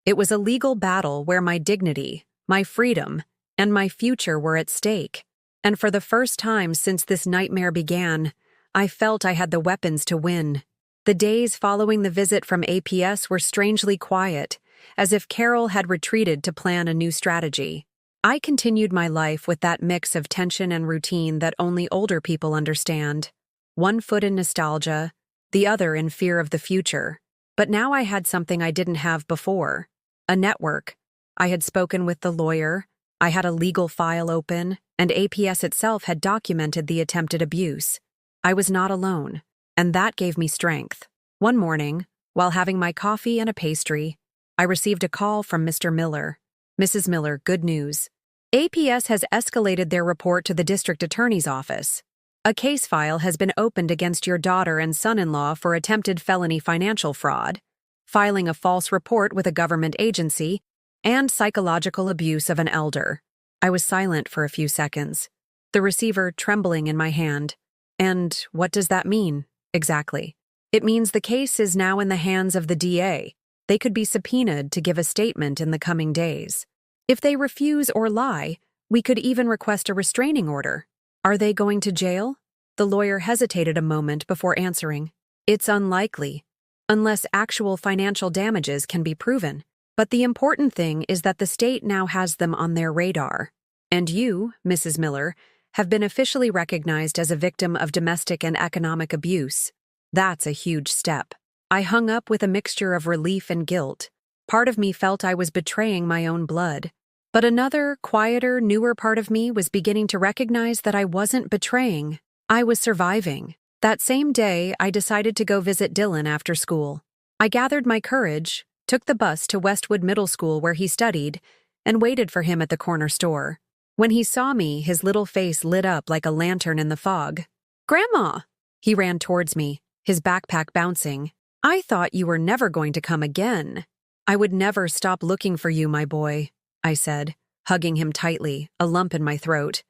It was a legal battle where my dignity, my freedom, and my future were at stake. And for the first time since this nightmare began, I felt I had the weapons to win. The days following the visit from APS were strangely quiet, as if Carol had retreated to plan a new strategy. I continued my life with that mix of tension and routine that only older people understand. One foot in nostalgia, the other in fear of the future. But now I had something I didn't have before. A network. I had spoken with the lawyer, I had a legal file open, and APS itself had documented the attempted abuse. I was not alone, and that gave me strength. One morning, while having my coffee and a pastry, I received a call from Mr. Miller. Mrs. Miller, good news. APS has escalated their report to the district attorney's office. A case file has been opened against your daughter and son-in-law for attempted felony financial fraud, filing a false report with a government agency, and psychological abuse of an elder. I was silent for a few seconds, the receiver trembling in my hand. And what does that mean, exactly? It means the case is now in the hands of the DA. They could be subpoenaed to give a statement in the coming days. If they refuse or lie, we could even request a restraining order. Are they going to jail? The lawyer hesitated a moment before answering. It's unlikely, unless actual financial damages can be proven. But the important thing is that the state now has them on their radar. And you, Mrs. Miller, have been officially recognized as a victim of domestic and economic abuse. That's a huge step. I hung up with a mixture of relief and guilt. Part of me felt I was betraying my own blood. But another, quieter, newer part of me was beginning to recognize that I wasn't betraying. I was surviving. That same day, I decided to go visit Dylan after school. I gathered my courage, took the bus to Westwood Middle School where he studied, and waited for him at the corner store. When he saw me, his little face lit up like a lantern in the fog. "Grandma!" He ran towards me, his backpack bouncing. "I thought you were never going to come again." "I would never stop looking for you, my boy," I said, hugging him tightly, a lump in my throat.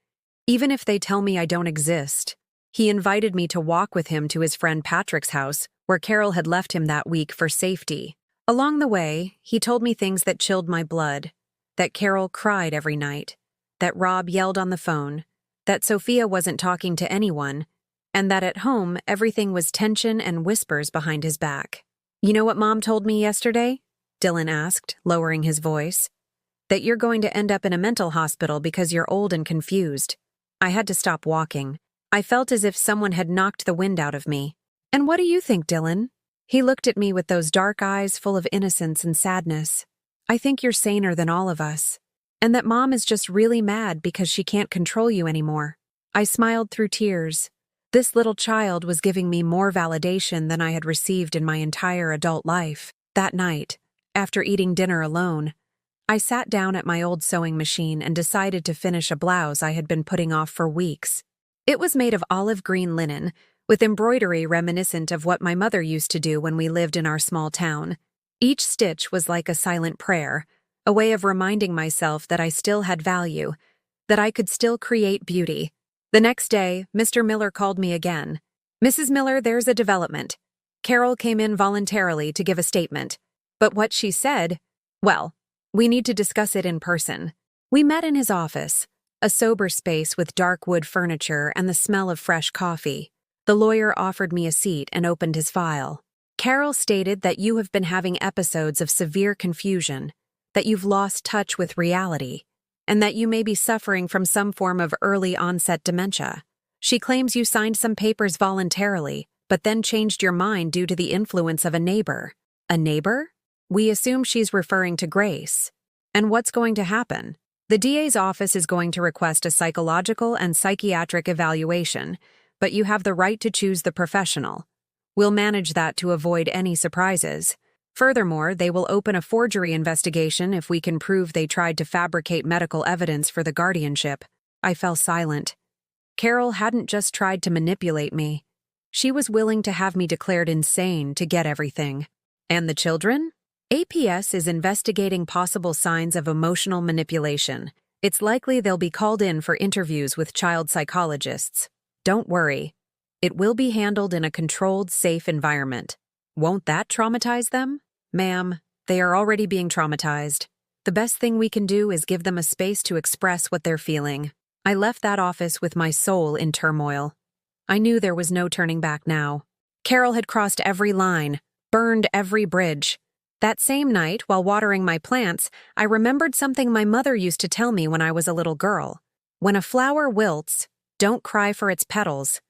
"Even if they tell me I don't exist." He invited me to walk with him to his friend Patrick's house, where Carol had left him that week for safety. Along the way, he told me things that chilled my blood, that Carol cried every night, that Rob yelled on the phone, that Sophia wasn't talking to anyone, and that at home everything was tension and whispers behind his back. "You know what Mom told me yesterday?" Dylan asked, lowering his voice. "That you're going to end up in a mental hospital because you're old and confused." I had to stop walking. I felt as if someone had knocked the wind out of me. "And what do you think, Dylan?" He looked at me with those dark eyes full of innocence and sadness. "I think you're saner than all of us. And that Mom is just really mad because she can't control you anymore." I smiled through tears. This little child was giving me more validation than I had received in my entire adult life. That night, after eating dinner alone, I sat down at my old sewing machine and decided to finish a blouse I had been putting off for weeks. It was made of olive green linen, with embroidery reminiscent of what my mother used to do when we lived in our small town. Each stitch was like a silent prayer, a way of reminding myself that I still had value, that I could still create beauty. The next day, Mr. Miller called me again. "Mrs. Miller, there's a development. Carol came in voluntarily to give a statement. But what she said, well, we need to discuss it in person." We met in his office, a sober space with dark wood furniture and the smell of fresh coffee. The lawyer offered me a seat and opened his file. "Carol stated that you have been having episodes of severe confusion, that you've lost touch with reality, and that you may be suffering from some form of early-onset dementia. She claims you signed some papers voluntarily, but then changed your mind due to the influence of a neighbor." "A neighbor?" We assume she's referring to Grace. "And what's going to happen?" "The DA's office is going to request a psychological and psychiatric evaluation, but you have the right to choose the professional. We'll manage that to avoid any surprises. Furthermore, they will open a forgery investigation if we can prove they tried to fabricate medical evidence for the guardianship." I fell silent. Carol hadn't just tried to manipulate me. She was willing to have me declared insane to get everything. "And the children?" "APS is investigating possible signs of emotional manipulation. It's likely they'll be called in for interviews with child psychologists. Don't worry. It will be handled in a controlled, safe environment. Won't that traumatize them?" "Ma'am, they are already being traumatized. The best thing we can do is give them a space to express what they're feeling." I left that office with my soul in turmoil. I knew there was no turning back now. Carol had crossed every line, burned every bridge. That same night, while watering my plants, I remembered something my mother used to tell me when I was a little girl. "When a flower wilts, don't cry for its petals.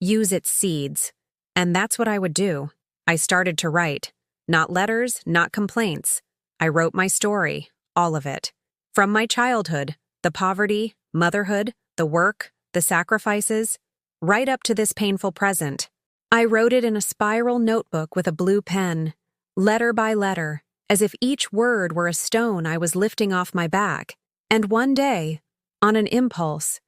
Use its seeds." And that's what I would do. I started to write. Not letters, not complaints. I wrote my story, all of it. From my childhood, the poverty, motherhood, the work, the sacrifices, right up to this painful present. I wrote it in a spiral notebook with a blue pen, letter by letter, as if each word were a stone I was lifting off my back. And one day, on an impulse,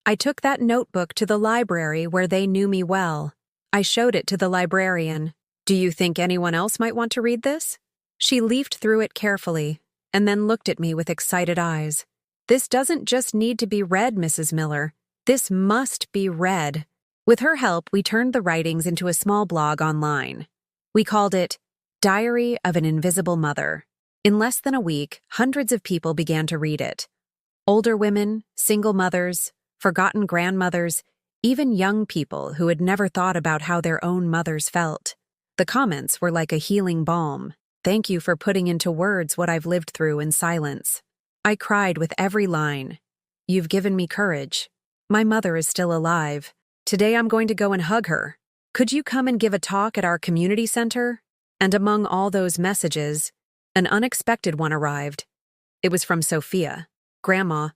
I took that notebook to the library where they knew me well. I showed it to the librarian. Do you think anyone else might want to read this? She leafed through it carefully and then looked at me with excited eyes. This doesn't just need to be read, Mrs. Miller. This must be read. With her help, we turned the writings into a small blog online. We called it Diary of an Invisible Mother. In less than a week, hundreds of people began to read it. Older women, single mothers, forgotten grandmothers, even young people who had never thought about how their own mothers felt. The comments were like a healing balm. Thank you for putting into words what I've lived through in silence. I cried with every line. You've given me courage. My mother is still alive. Today I'm going to go and hug her. Could you come and give a talk at our community center? And among all those messages, an unexpected one arrived. It was from Sophia. Grandma,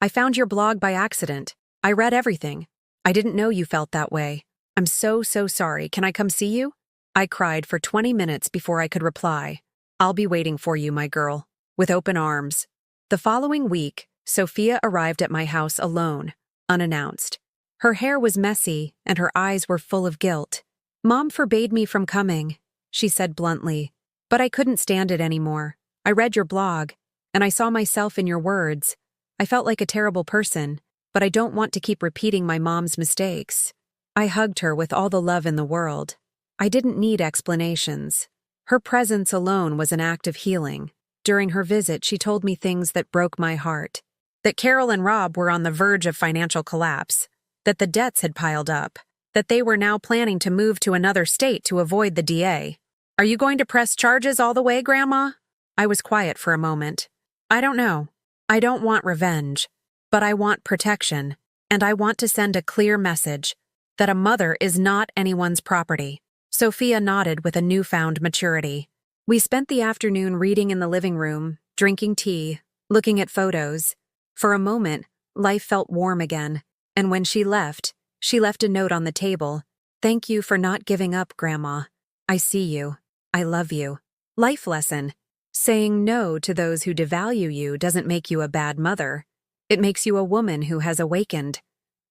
I found your blog by accident. I read everything. I didn't know you felt that way. I'm so sorry. Can I come see you? I cried for 20 minutes before I could reply. I'll be waiting for you, my girl, with open arms. The following week, Sophia arrived at my house alone, unannounced. Her hair was messy and her eyes were full of guilt. Mom forbade me from coming, she said bluntly, but I couldn't stand it anymore. I read your blog, and I saw myself in your words. I felt like a terrible person, but I don't want to keep repeating my mom's mistakes. I hugged her with all the love in the world. I didn't need explanations. Her presence alone was an act of healing. During her visit, she told me things that broke my heart. That Carol and Rob were on the verge of financial collapse. That the debts had piled up. That they were now planning to move to another state to avoid the DA. Are you going to press charges all the way, Grandma? I was quiet for a moment. I don't know. I don't want revenge. But I want protection. And I want to send a clear message. That a mother is not anyone's property. Sophia nodded with a newfound maturity. We spent the afternoon reading in the living room, drinking tea, looking at photos. For a moment, life felt warm again, and when she left a note on the table. Thank you for not giving up, Grandma. I see you. I love you. Life lesson. Saying no to those who devalue you doesn't make you a bad mother. It makes you a woman who has awakened.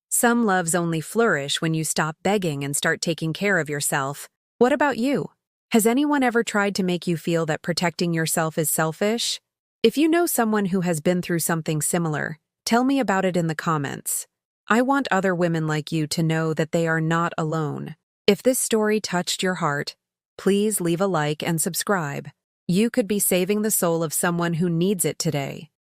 Some loves only flourish when you stop begging and start taking care of yourself. What about you? Has anyone ever tried to make you feel that protecting yourself is selfish? If you know someone who has been through something similar, tell me about it in the comments. I want other women like you to know that they are not alone. If this story touched your heart, please leave a like and subscribe. You could be saving the soul of someone who needs it today.